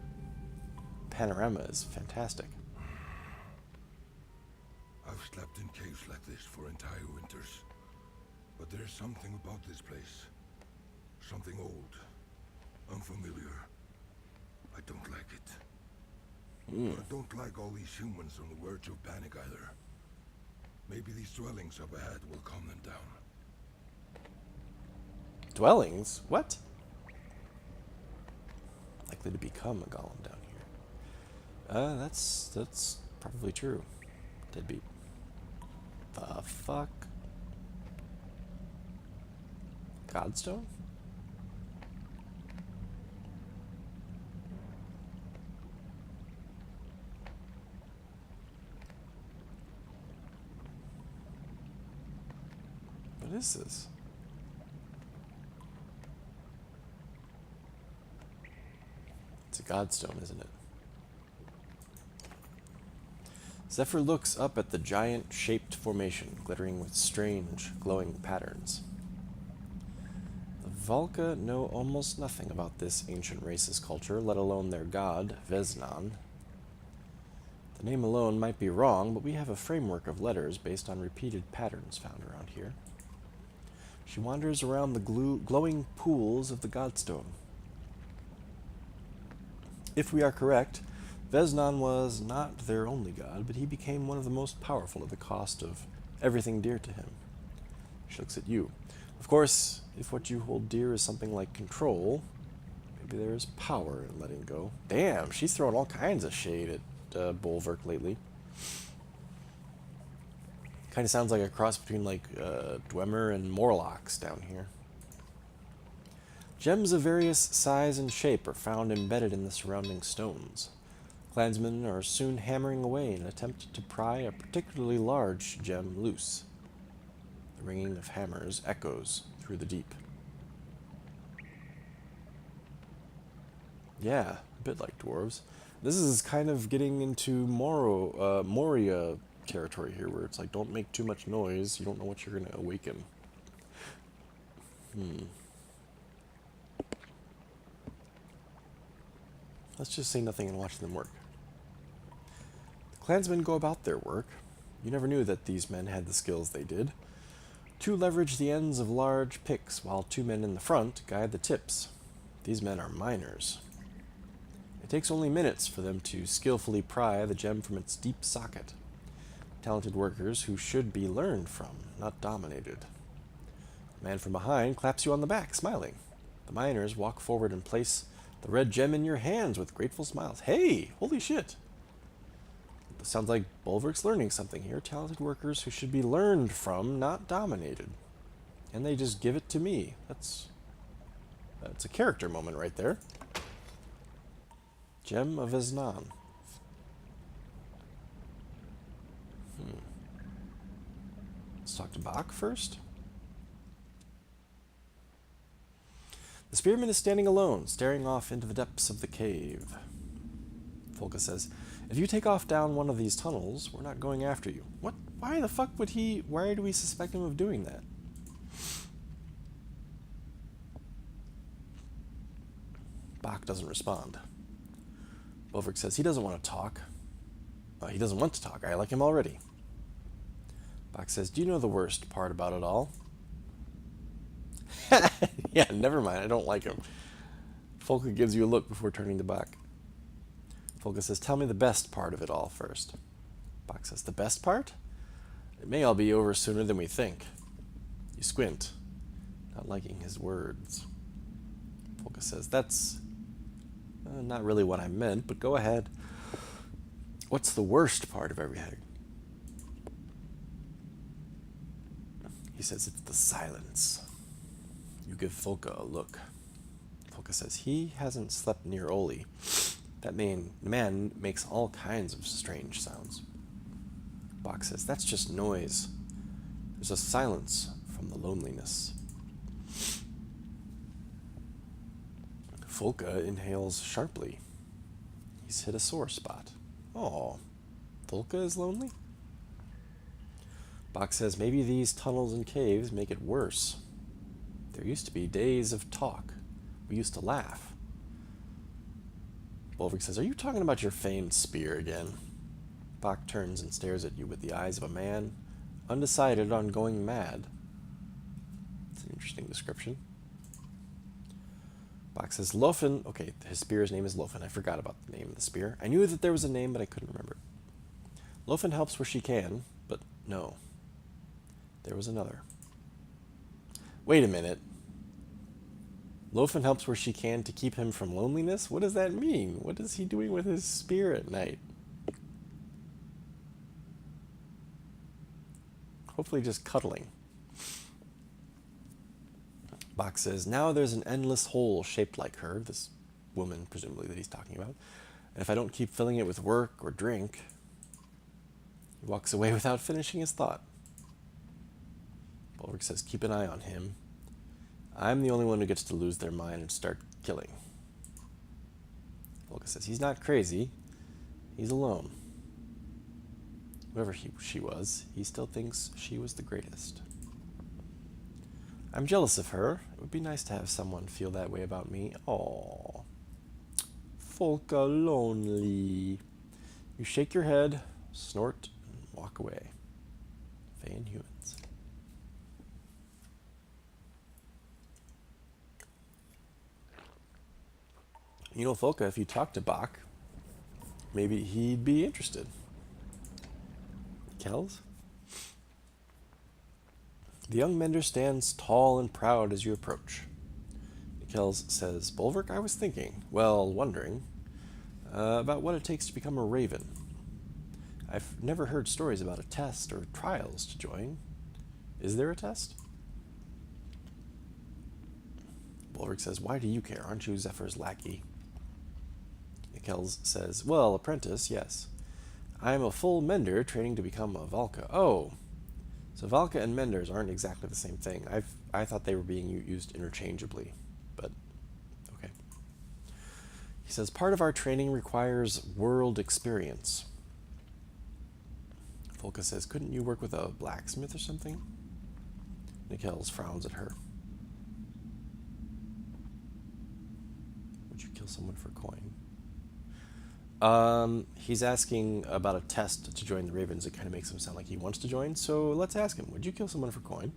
panorama is fantastic. I've slept in caves like this for entire winters. But there's something about this place. Something old. Unfamiliar. I don't like it. But I don't like all these humans on the verge of panic either. Maybe these dwellings up ahead will calm them down. Dwellings? What? Likely to become a golem down here. That's probably true. Deadbeat. The fuck? Godstone? What is this? It's a godstone, isn't it? Zephyr looks up at the giant-shaped formation, glittering with strange, glowing patterns. The Valka know almost nothing about this ancient race's culture, let alone their god, Veznan. The name alone might be wrong, but we have a framework of letters based on repeated patterns found around here. She wanders around the glowing pools of the godstone. If we are correct, Veznan was not their only god, but he became one of the most powerful at the cost of everything dear to him. She looks at you. Of course, if what you hold dear is something like control, maybe there is power in letting go. Damn, she's throwing all kinds of shade at Bolverk lately. Kind of sounds like a cross between like Dwemer and Morlocks down here. Gems of various size and shape are found embedded in the surrounding stones. Clansmen are soon hammering away in an attempt to pry a particularly large gem loose. The ringing of hammers echoes through the deep. Yeah, a bit like dwarves. This is kind of getting into Moria territory here, where it's like, don't make too much noise, you don't know what you're going to awaken. Let's just say nothing and watch them work. The clansmen go about their work. You never knew that these men had the skills they did. 2 leverage the ends of large picks, while 2 men in the front guide the tips. These men are miners. It takes only minutes for them to skillfully pry the gem from its deep socket. Talented workers who should be learned from, not dominated. A man from behind claps you on the back, smiling. The miners walk forward and place the red gem in your hands with grateful smiles. Hey, holy shit. This sounds like Bolverk's learning something here. Talented workers who should be learned from, not dominated. And they just give it to me. That's a character moment right there. Gem of Veznan. Let's talk to Bach first. The spearman is standing alone, staring off into the depths of the cave. Folka says, if you take off down one of these tunnels, we're not going after you. What? Why the fuck would he... Why do we suspect him of doing that? Bach doesn't respond. Bolverk says he doesn't want to talk. He doesn't want to talk. I like him already. Bach says, do you know the worst part about it all? Yeah, never mind. I don't like him. Folka gives you a look before turning to Bach. Folka says, tell me the best part of it all first. Bach says, the best part? It may all be over sooner than we think. You squint, not liking his words. Folka says, that's Not really what I meant, but go ahead. What's the worst part of everything? He says it's the silence. You give Volka a look. Volka says he hasn't slept near Oli. That man makes all kinds of strange sounds. Bach says that's just noise. There's a silence from the loneliness. Volka inhales sharply. He's hit a sore spot. Oh, Volka is lonely? Bach says maybe these tunnels and caves make it worse. There used to be days of talk. We used to laugh. Bolvik says, are you talking about your famed spear again? Bach turns and stares at you with the eyes of a man undecided on going mad. It's an interesting description. Bach says, Lofen, okay, his spear's name is Lofen. I forgot about the name of the spear. I knew that there was a name, but I couldn't remember it. Lofen helps where she can, but no. There was another. Wait a minute. Lofen helps where she can to keep him from loneliness? What does that mean? What is he doing with his spear at night? Hopefully just cuddling. Bach says, now there's an endless hole shaped like her, this woman, presumably, that he's talking about. And if I don't keep filling it with work or drink... He walks away without finishing his thought. Bolvik says, keep an eye on him. I'm the only one who gets to lose their mind and start killing. Volka says, he's not crazy. He's alone. Whoever she was, he still thinks she was the greatest. I'm jealous of her. It would be nice to have someone feel that way about me. Aww. Volka lonely. You shake your head, snort, and walk away. Vain humans. You know, Volka, if you talk to Bach, maybe he'd be interested. Kells? The young mender stands tall and proud as you approach. Kells says, Bolvik, I was wondering, about what it takes to become a raven. I've never heard stories about a test or trials to join. Is there a test? Bolvik says, why do you care? Aren't you Zephyr's lackey? Kells says, well, apprentice, yes. I am a full mender training to become a Valka. Oh, so Valka and menders aren't exactly the same thing. I thought they were being used interchangeably, but okay. He says, part of our training requires world experience. Volka says, couldn't you work with a blacksmith or something? Nikels frowns at her. Would you kill someone for coin? He's asking about a test to join the Ravens. It kind of makes him sound like he wants to join, so let's ask him. Would you kill someone for coin?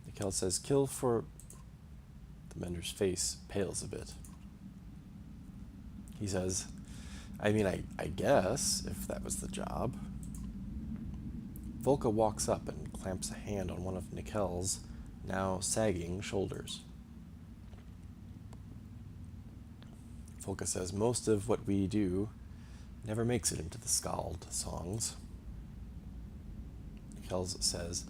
Nikel says, kill for... The mender's face pales a bit. He says, I mean, I guess, if that was the job. Volka walks up and clamps a hand on one of Nikel's now sagging shoulders. Volka says, most of what we do never makes it into the Skald songs. Nikels says,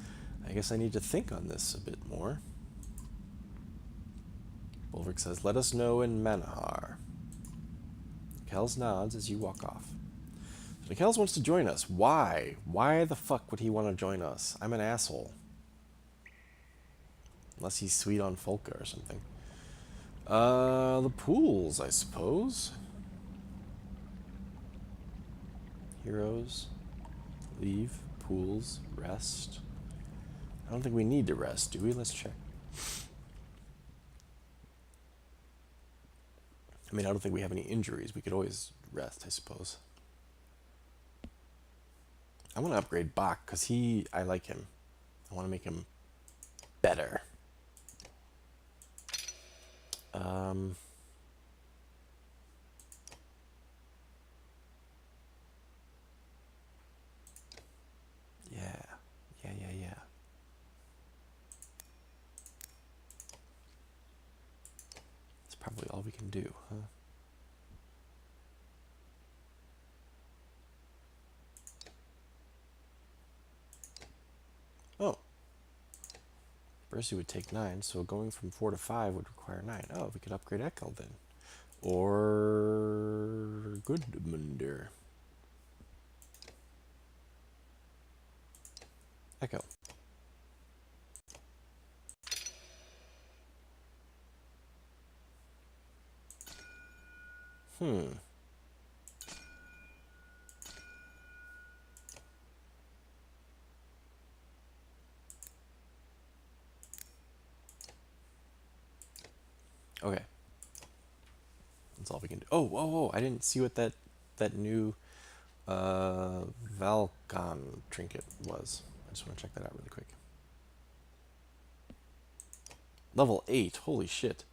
I guess I need to think on this a bit more. Bolvik says, let us know in Manahar. Nikels nods as you walk off. So Nikels wants to join us. Why? Why the fuck would he want to join us? I'm an asshole. Unless he's sweet on Volka or something. The pools, I suppose. Heroes. Leave. Pools. Rest. I don't think we need to rest, do we? Let's check. I mean, I don't think we have any injuries. We could always rest, I suppose. I want to upgrade Bach, because I like him. I want to make him better. Yeah. It's probably all we can do, huh? Oh. Bercy would take 9, so going from 4 to 5 would require 9. Oh, we could upgrade Echo then. Or Goodmunder. Echo. Hmm. Okay. That's all we can do. Oh, whoa, whoa. I didn't see what that new Valcon trinket was. I just want to check that out really quick. Level 8. Holy shit.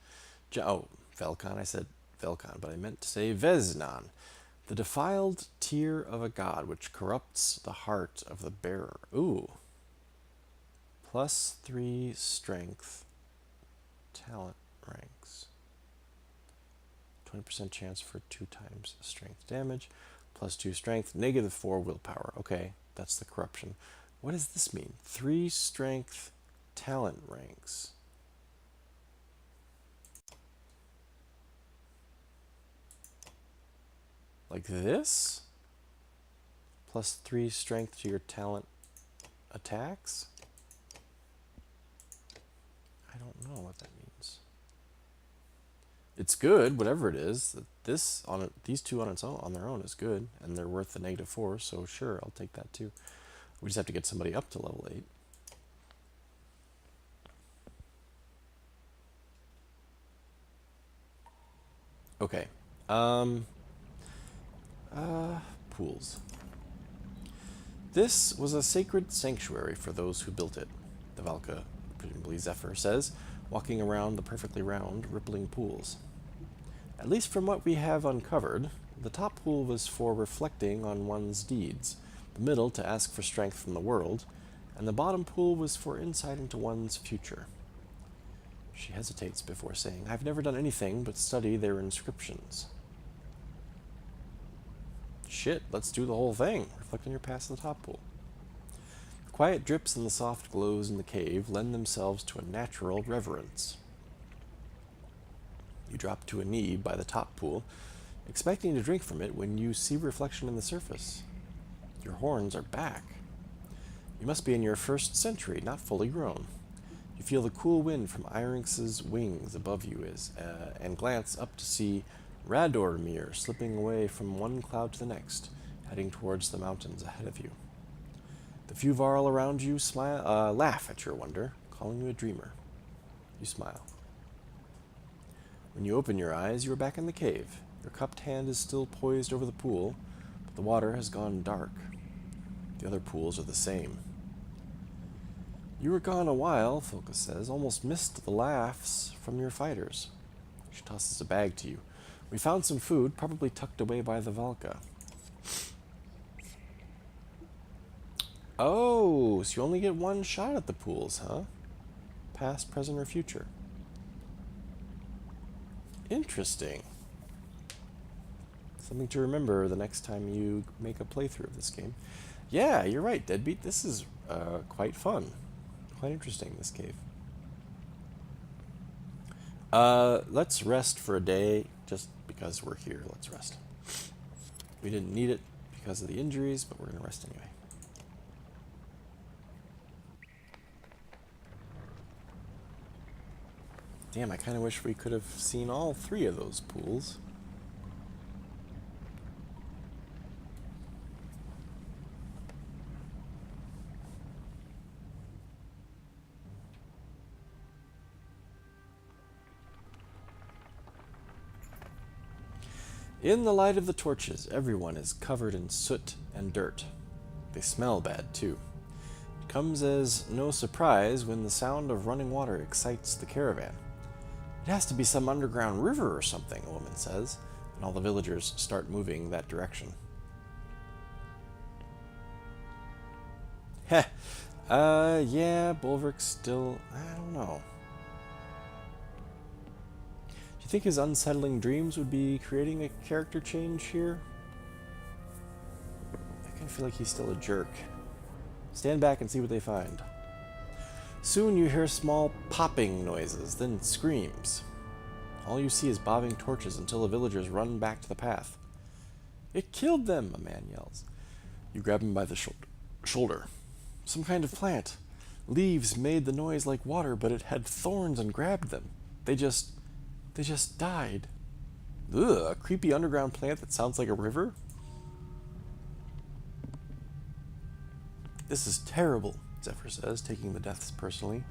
Oh, Valcon. I said Velcon, but I meant to say Veznan. The defiled tear of a god which corrupts the heart of the bearer. Ooh. +3 strength. Talent ranks. 20% chance for 2 times strength damage. +2 strength. -4 willpower. Okay, that's the corruption. What does this mean? 3 strength talent ranks. Like this? +3 strength to your talent attacks? I don't know what that means. It's good, whatever it is. This on it, these two on its own, on their own, is good, and they're worth the -4. So sure, I'll take that too. We just have to get somebody up to level 8. Okay. Pools. This was a sacred sanctuary for those who built it, the Valka, presumably Zephyr, says, walking around the perfectly round, rippling pools. At least from what we have uncovered, the top pool was for reflecting on one's deeds, the middle to ask for strength from the world, and the bottom pool was for insight into one's future. She hesitates before saying, I've never done anything but study their inscriptions. Shit, let's do the whole thing. Reflect on your past in the top pool. The quiet drips and the soft glows in the cave lend themselves to a natural reverence. You drop to a knee by the top pool, expecting to drink from it when you see reflection in the surface. Your horns are back. You must be in your 1st century, not fully grown. You feel the cool wind from Irinx's wings above you and glance up to see Radormir slipping away from one cloud to the next, heading towards the mountains ahead of you. The few Varl around you laugh at your wonder, calling you a dreamer. You smile. When you open your eyes, you are back in the cave. Your cupped hand is still poised over the pool, but the water has gone dark. The other pools are the same. You were gone a while, Filka says, almost missed the laughs from your fighters. She tosses a bag to you. We found some food, probably tucked away by the Valka. Oh, so you only get one shot at the pools, huh? Past, present, or future. Interesting. Something to remember the next time you make a playthrough of this game. Yeah, you're right, Deadbeat. This is quite fun. Quite interesting, this cave. Let's rest for a day, just because we're here. Let's rest. We didn't need it because of the injuries, but we're going to rest anyway. Damn, I kind of wish we could have seen all 3 of those pools. In the light of the torches, everyone is covered in soot and dirt. They smell bad, too. It comes as no surprise when the sound of running water excites the caravan. It has to be some underground river or something, a woman says, and all the villagers start moving that direction. Heh. Yeah, Bulwark's still... I don't know. Do you you think his unsettling dreams would be creating a character change here? I kind of feel like he's still a jerk. Stand back and see what they find. Soon you hear small popping noises, then screams. All you see is bobbing torches until the villagers run back to the path. It killed them, a man yells. You grab him by the shoulder. Some kind of plant. Leaves made the noise like water, but it had thorns and grabbed them. They just died. Ugh, a creepy underground plant that sounds like a river? This is terrible, Zephyr says, taking the deaths personally.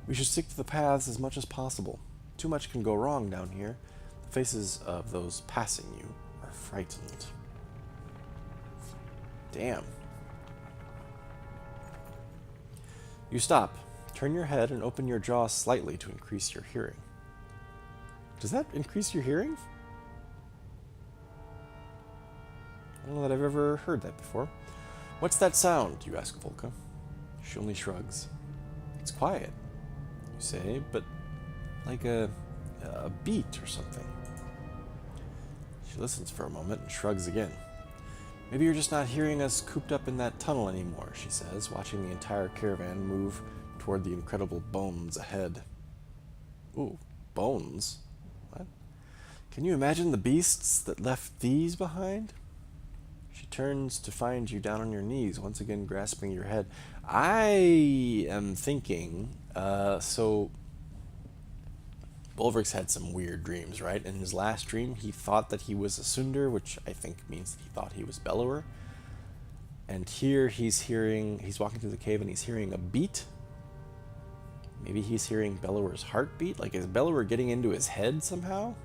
We should stick to the paths as much as possible. Too much can go wrong down here. The faces of those passing you are frightened. Damn. You stop. Turn your head and open your jaw slightly to increase your hearing. Does that increase your hearing? I don't know that I've ever heard that before. What's that sound? You ask Volka. She only shrugs. It's quiet, you say, but like a beat or something. She listens for a moment and shrugs again. Maybe you're just not hearing us cooped up in that tunnel anymore, she says, watching the entire caravan move toward the incredible bones ahead. Ooh, bones? What? Can you imagine the beasts that left these behind? She turns to find you down on your knees, once again grasping your head. I am thinking, so Bolverk's had some weird dreams, right? In his last dream, he thought that he was a Sundar, which I think means that he thought he was Bellower. And here he's walking through the cave and he's hearing a beat. Maybe he's hearing Bellower's heartbeat? Like, is Bellower getting into his head somehow?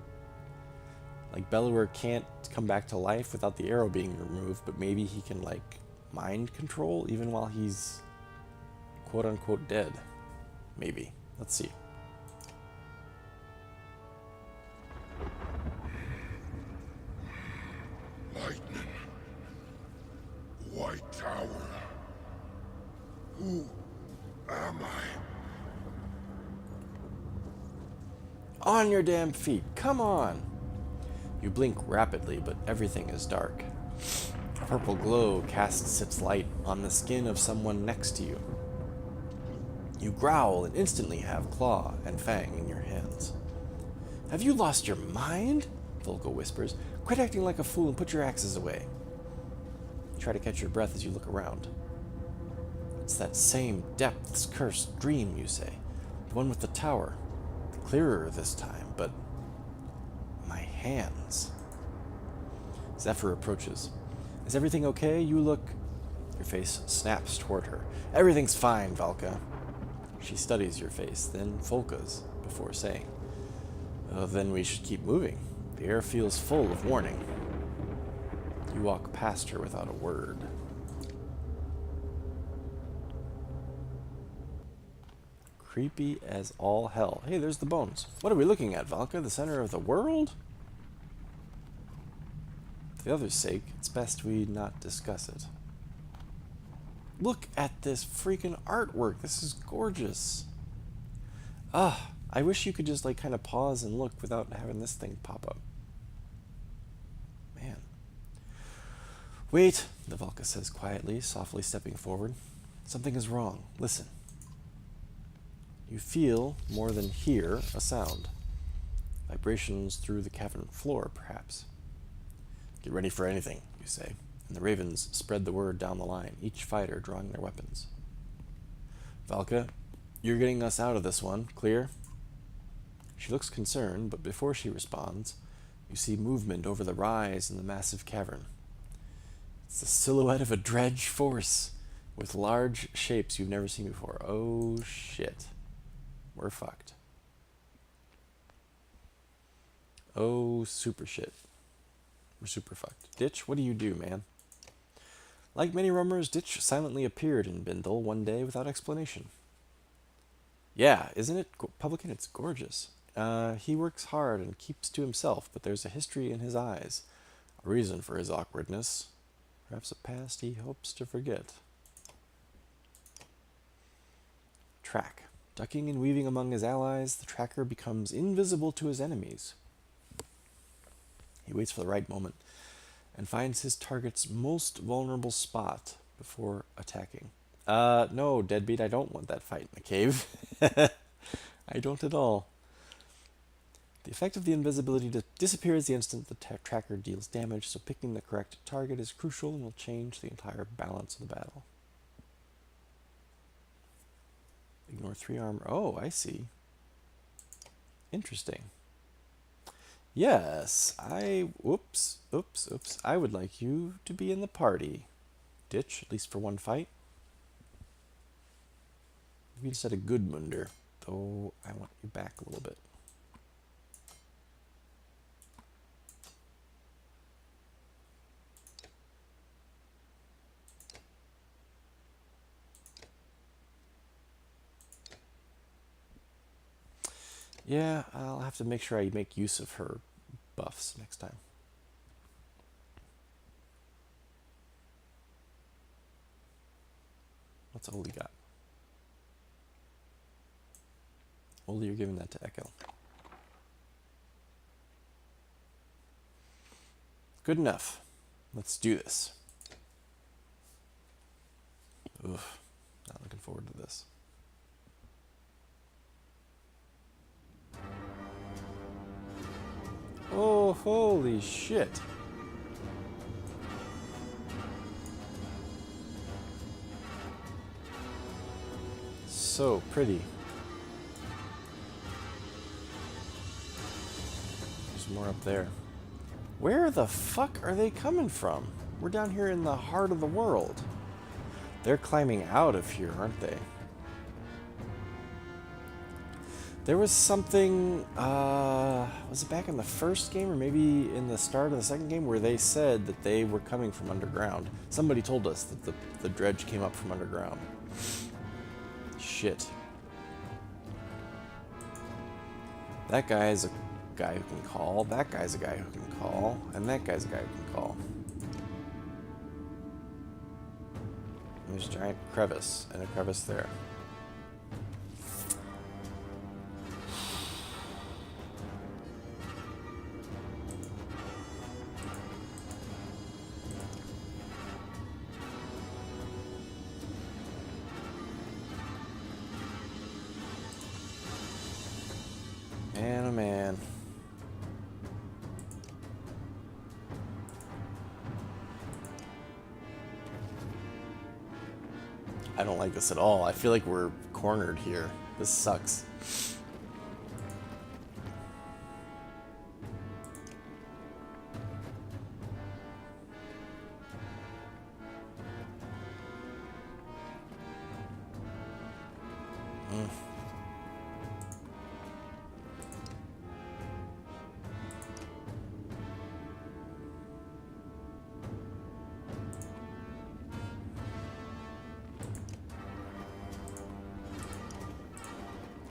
Like, Bellower can't come back to life without the arrow being removed, but maybe he can, like, mind control even while he's quote-unquote dead. Maybe. Let's see. Lightning. White Tower. Who am I? On your damn feet. Come on. You blink rapidly, but everything is dark. A purple glow casts its light on the skin of someone next to you. You growl and instantly have claw and fang in your hands. Have you lost your mind? Volko whispers. Quit acting like a fool and put your axes away. You try to catch your breath as you look around. It's that same depths cursed dream, you say. The one with the tower. Clearer this time, but my hands. Zephyr approaches. Is everything okay? You look... Your face snaps toward her. Everything's fine, Valka. She studies your face, then Volka's, before saying, then we should keep moving. The air feels full of warning. You walk past her without a word. Creepy as all hell. Hey, there's the bones. What are we looking at, Valka? The center of the world? For the others' sake, it's best we not discuss it. Look at this freaking artwork. This is gorgeous. Ah, I wish you could just like kind of pause and look without having this thing pop up. Man. Wait, the Valka says quietly, softly stepping forward. Something is wrong. Listen. You feel, more than hear, a sound. Vibrations through the cavern floor, perhaps. Get ready for anything, you say, and the ravens spread the word down the line, each fighter drawing their weapons. Valka, you're getting us out of this one, clear? She looks concerned, but before she responds, you see movement over the rise in the massive cavern. It's the silhouette of a dredge force, with large shapes you've never seen before. Oh, shit. We're fucked. Oh, super shit. We're super fucked. Ditch, what do you do, man? Like many roamers, Ditch silently appeared in Bindle one day without explanation. Yeah, isn't it, Publican? It's gorgeous. He works hard and keeps to himself, but there's a history in his eyes. A reason for his awkwardness. Perhaps a past he hopes to forget. Track. Ducking and weaving among his allies, the tracker becomes invisible to his enemies. He waits for the right moment and finds his target's most vulnerable spot before attacking. No, Deadbeat, I don't want that fight in the cave. I don't at all. The effect of the invisibility disappears the instant the tracker deals damage, so picking the correct target is crucial and will change the entire balance of the battle. Ignore 3 armor. Oh, I see. Interesting. Yes, oops. I would like you to be in the party. Ditch, at least for one fight. We just had a good Munder, though I want you back a little bit. Yeah, I'll have to make sure I make use of her buffs next time. What's Oli got? Oli, you're giving that to Echo. Good enough. Let's do this. Oof, not looking forward to this. Oh, holy shit. So pretty. There's more up there. Where the fuck are they coming from? We're down here in the heart of the world. They're climbing out of here, aren't they? There was something, was it back in the first game or maybe in the start of the second game where they said that they were coming from underground? Somebody told us that the dredge came up from underground. Shit. That guy is a guy who can call, that guy's a guy who can call, and that guy's a guy who can call. And there's a giant crevice, and a crevice there. Man, oh man. I don't like this at all. I feel like we're cornered here. This sucks.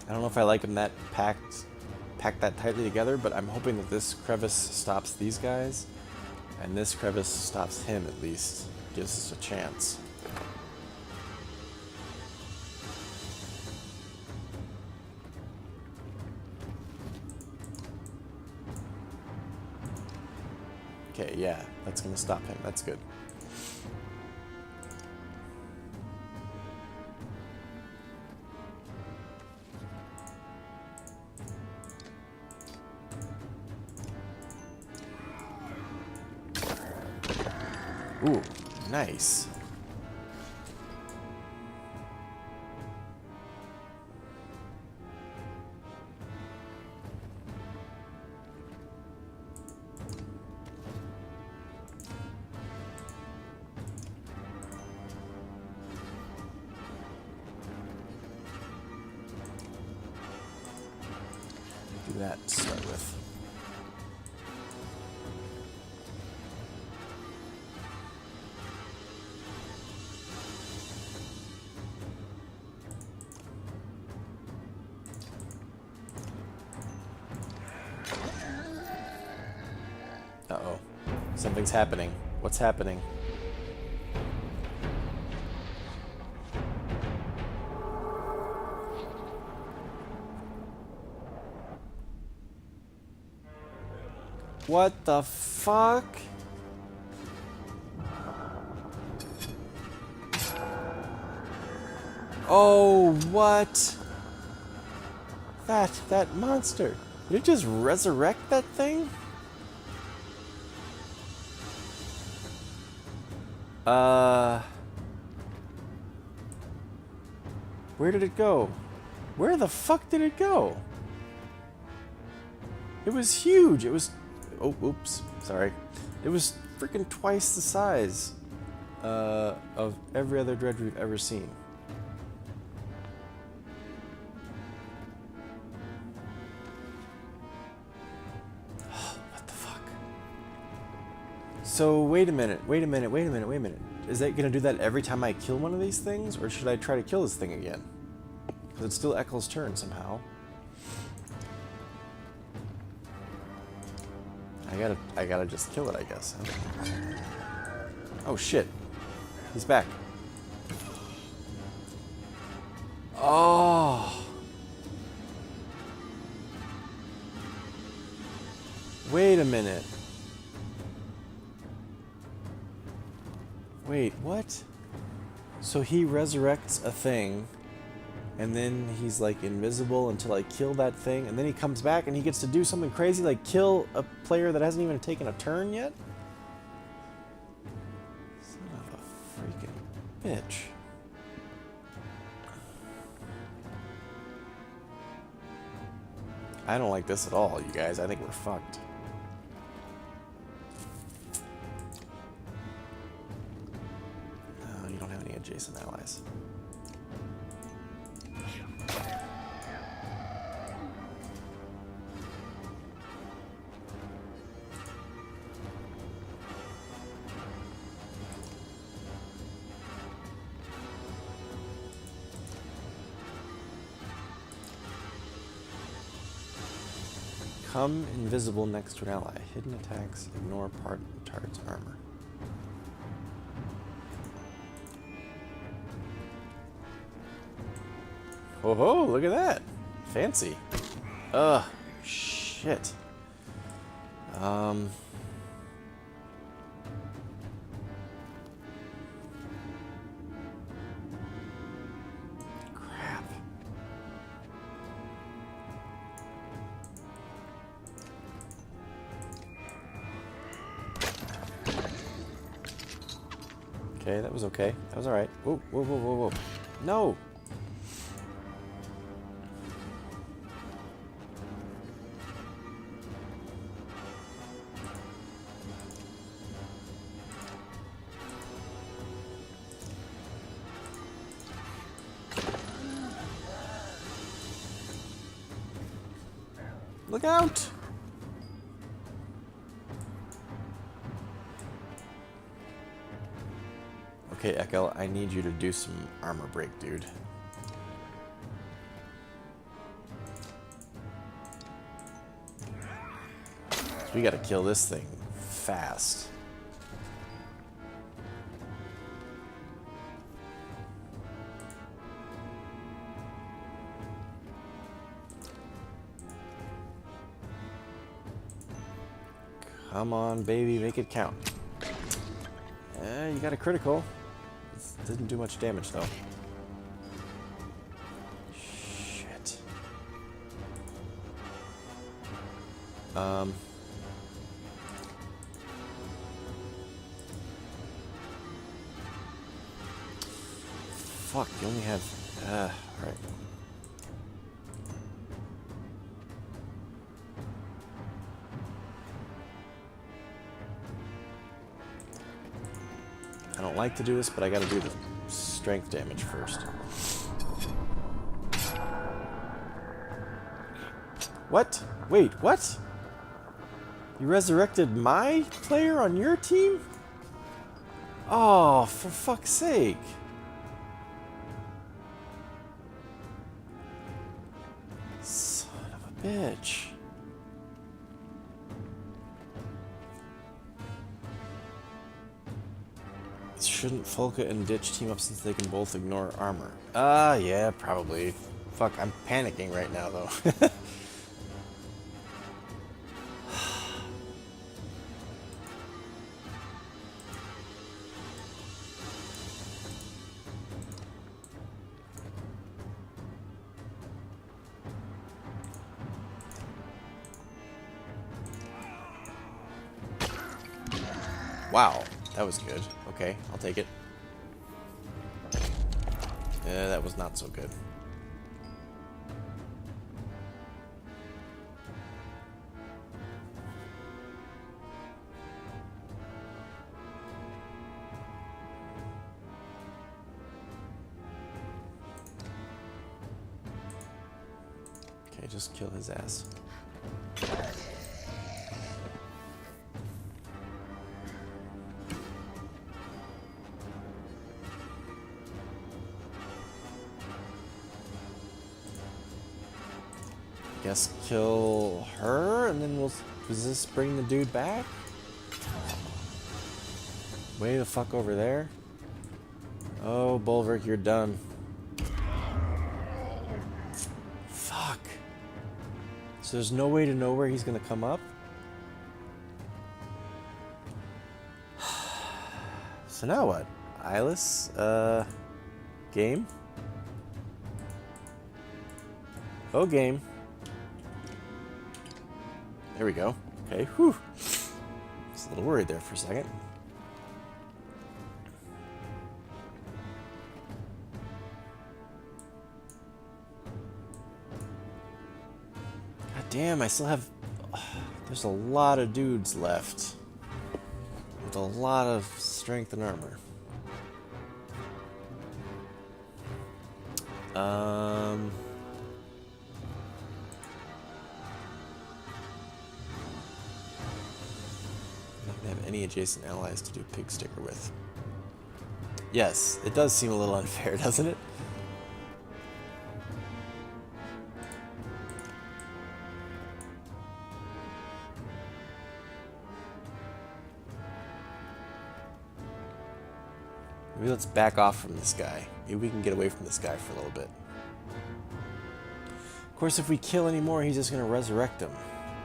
I don't know if I like them that packed that tightly together, but I'm hoping that this crevice stops these guys, and this crevice stops him at least. Gives us a chance. Okay, yeah, that's gonna stop him. That's good. Ooh, nice. Do that to start with. Uh-oh. Something's happening. What's happening? What the fuck? Oh, what? That monster. Did it just resurrect that thing? Where did it go? Where the fuck did it go? It was huge. It was... Oh, oops. Sorry. It was freaking twice the size of every other dredge we've ever seen. What the fuck? So, wait a minute. Is that going to do that every time I kill one of these things? Or should I try to kill this thing again? Because it's still Eccle's turn somehow. I gotta just kill it, I guess. Oh shit. He's back. Oh. Wait a minute. Wait, what? So he resurrects a thing, and then he's like invisible until I kill that thing, and then he comes back and he gets to do something crazy like kill a player that hasn't even taken a turn yet? Son of a freaking bitch. I don't like this at all, you guys. I think we're fucked. No, you don't have any adjacent allies. Become invisible next to an ally. Hidden attacks ignore part of the target's armor. Oh ho, look at that. Fancy. Ugh, shit. Crap. Okay, that was okay. That was alright. Whoa, whoa, whoa, whoa, whoa. No! Look out! Okay, Echo, I need you to do some armor break, dude. We gotta kill this thing fast. Come on, baby, make it count. You got a critical. It didn't do much damage, though. Shit. Fuck, you only have... alright. I don't like to do this, but I gotta do the strength damage first. What? Wait, what? You resurrected my player on your team? Oh, for fuck's sake. Son of a bitch. Shouldn't Folka and Ditch team up since they can both ignore armor? Yeah, probably. Fuck, I'm panicking right now, though. Wow, that was good. Okay, I'll take it. That was not so good. Okay, just kill his ass. Guess kill her, and then we'll... Does this bring the dude back? Way the fuck over there. Oh, Bulwark, you're done. Fuck. So there's no way to know where he's gonna come up? So now what? Eyeless? Game? Oh, game. There we go. Okay, whew. Just a little worried there for a second. God damn, I still have... There's a lot of dudes left. With a lot of strength and armor. Not gonna have any adjacent allies to do pig sticker with. Yes, it does seem a little unfair, doesn't it? Maybe let's back off from this guy. Maybe we can get away from this guy for a little bit. Of course, if we kill any more, he's just going to resurrect him.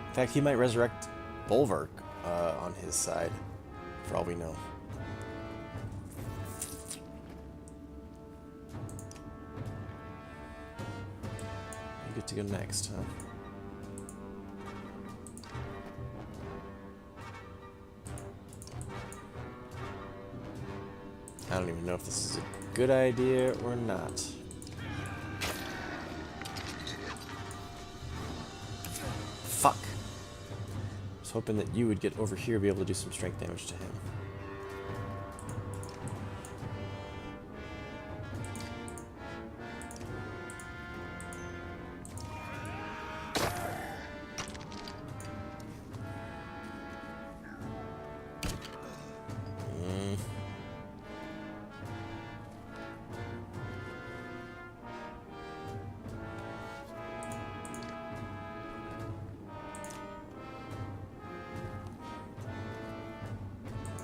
In fact, he might resurrect Bulwark on his side, for all we know. You get to go next, huh? I don't even know if this is a good idea or not. Fuck. I was hoping that you would get over here and be able to do some strength damage to him.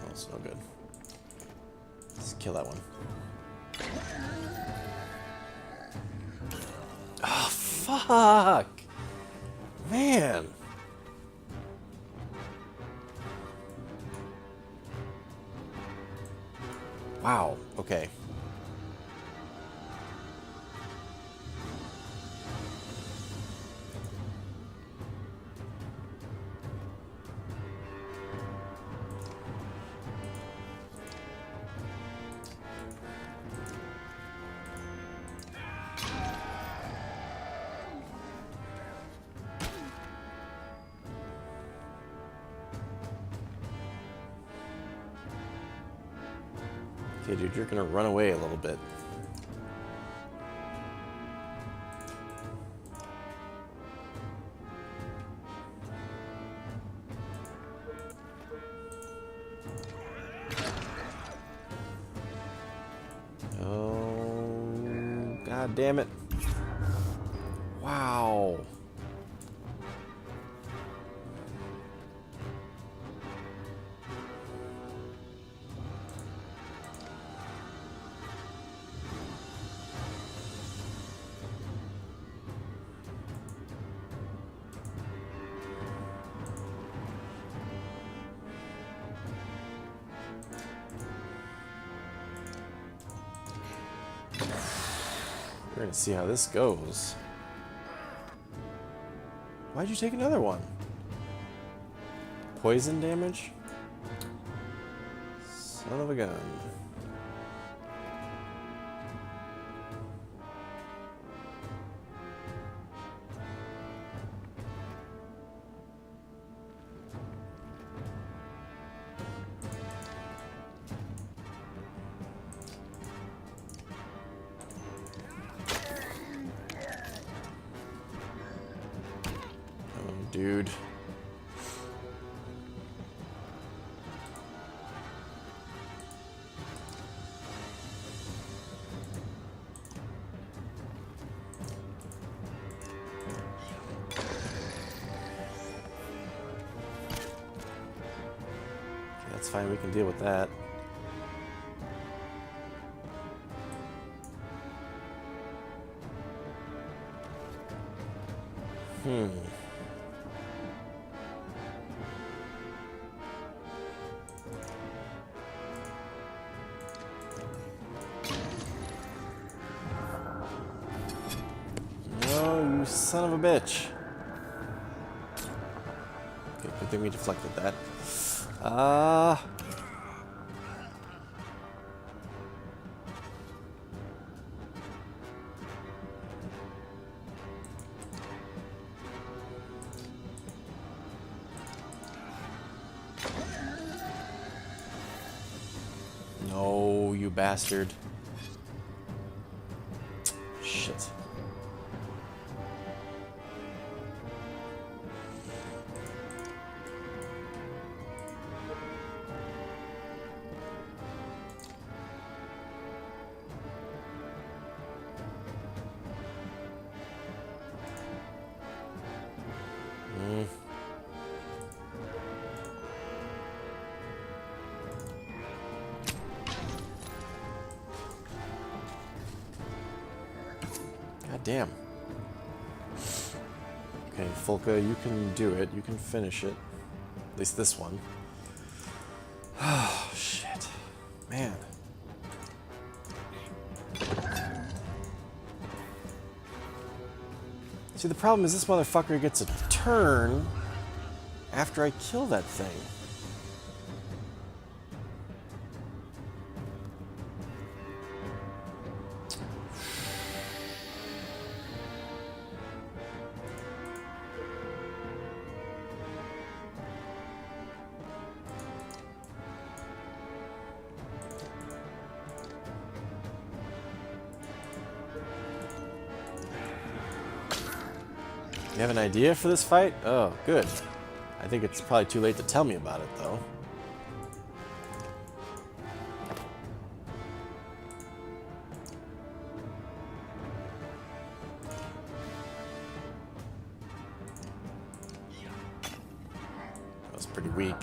That's no good. Let's kill that one. Oh, fuck! Man! Wow, okay. Okay, dude, you're gonna run away a little bit. Oh, god damn it. Wow. We're gonna see how this goes. Why'd you take another one? Poison damage? Son of a gun. Oh, dude. That's fine, we can deal with that. No, you son of a bitch. Okay, good thing we deflected that. No, you bastard. Shit. God damn. Okay, Fulka, you can do it. You can finish it. At least this one. Oh, shit. Man. See, the problem is this motherfucker gets a turn after I kill that thing. You have an idea for this fight? Oh, good. I think it's probably too late to tell me about it, though. That was pretty weak.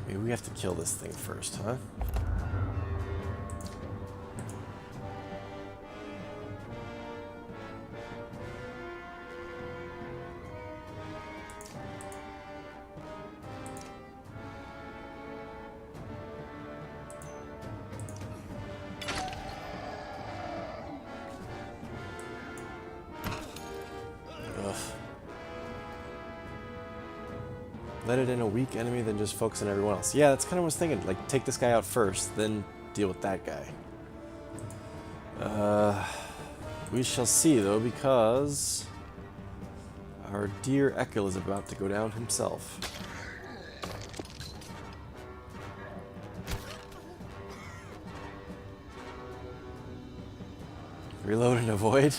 Maybe we have to kill this thing first, huh? Ugh. Let it in a weak enemy, then just focus on everyone else. Yeah, that's kind of what I was thinking. Like, take this guy out first, then deal with that guy. We shall see, though, because our dear Ekil is about to go down himself. Reload and avoid?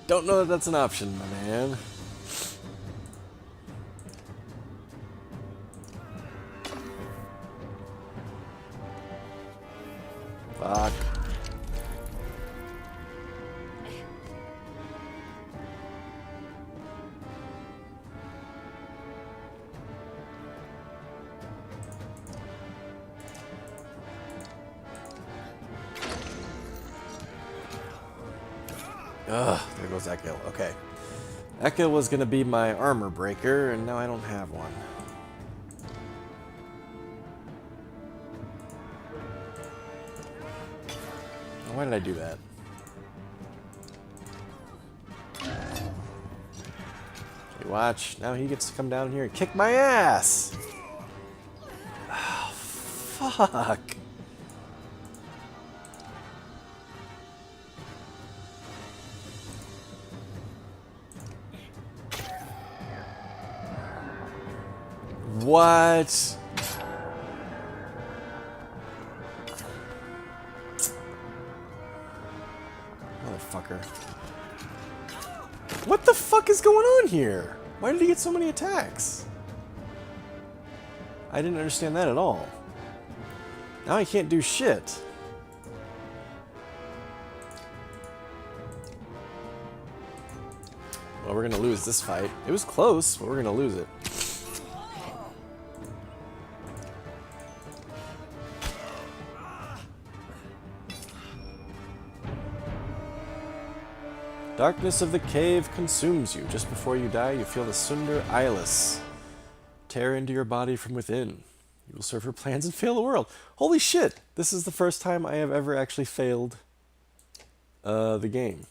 Don't know that that's an option, my man. Fuck. Ugh, there goes Ekil. Okay. Ekil was gonna be my armor breaker, and now I don't have one. Why did I do that? Okay, watch. Now he gets to come down here and kick my ass! Oh, fuck! What? Motherfucker. What the fuck is going on here? Why did he get so many attacks? I didn't understand that at all. Now I can't do shit. Well, we're gonna lose this fight. It was close, but we're gonna lose it. Darkness of the cave consumes you. Just before you die, you feel the Sunder Eyeless tear into your body from within. You will serve her plans and fail the world. Holy shit! This is the first time I have ever actually failed the game.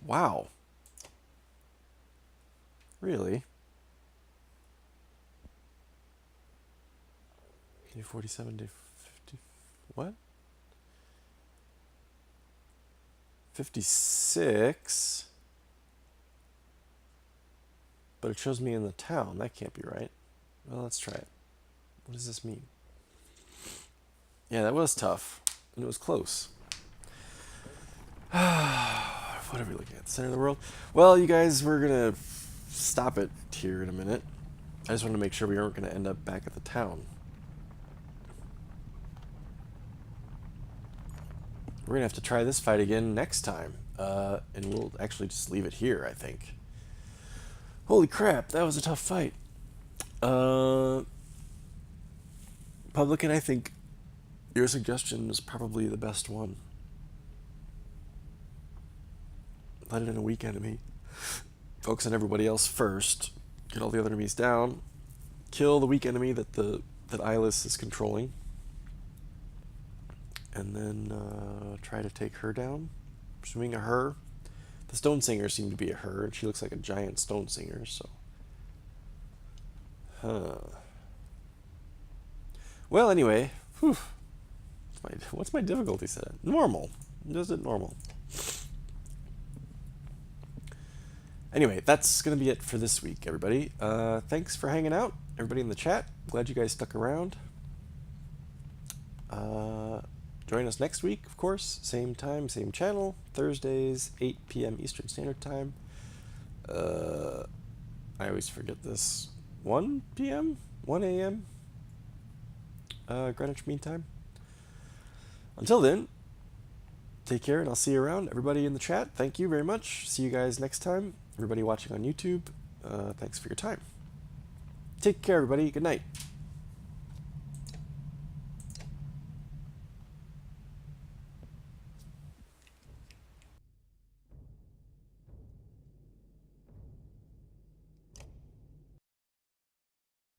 Wow. Really? Day 47, day 50... What? 56... But it shows me in the town. That can't be right. Well, let's try it. What does this mean? Yeah, that was tough. And it was close. What are we looking at? The center of the world? Well, you guys, we're going to stop it here in a minute. I just wanted to make sure we weren't going to end up back at the town. We're going to have to try this fight again next time. And we'll actually just leave it here, I think. Holy crap, that was a tough fight. Publican, I think your suggestion is probably the best one. Let it in a weak enemy. Focus on everybody else first. Get all the other enemies down. Kill the weak enemy that Eyeless is controlling. And then try to take her down. Presuming a her. The Stone Singer seemed to be a her, and she looks like a giant Stone Singer, so. Well, anyway. Whew. What's my difficulty set at? Normal. Does it normal. Anyway, that's going to be it for this week, everybody. Thanks for hanging out, everybody in the chat. Glad you guys stuck around. Join us next week, of course. Same time, same channel. Thursdays, 8 p.m. Eastern Standard Time. I always forget this. 1 p.m.? 1 a.m.? Greenwich Mean Time. Until then, take care, and I'll see you around. Everybody in the chat, thank you very much. See you guys next time. Everybody watching on YouTube, thanks for your time. Take care, everybody. Good night.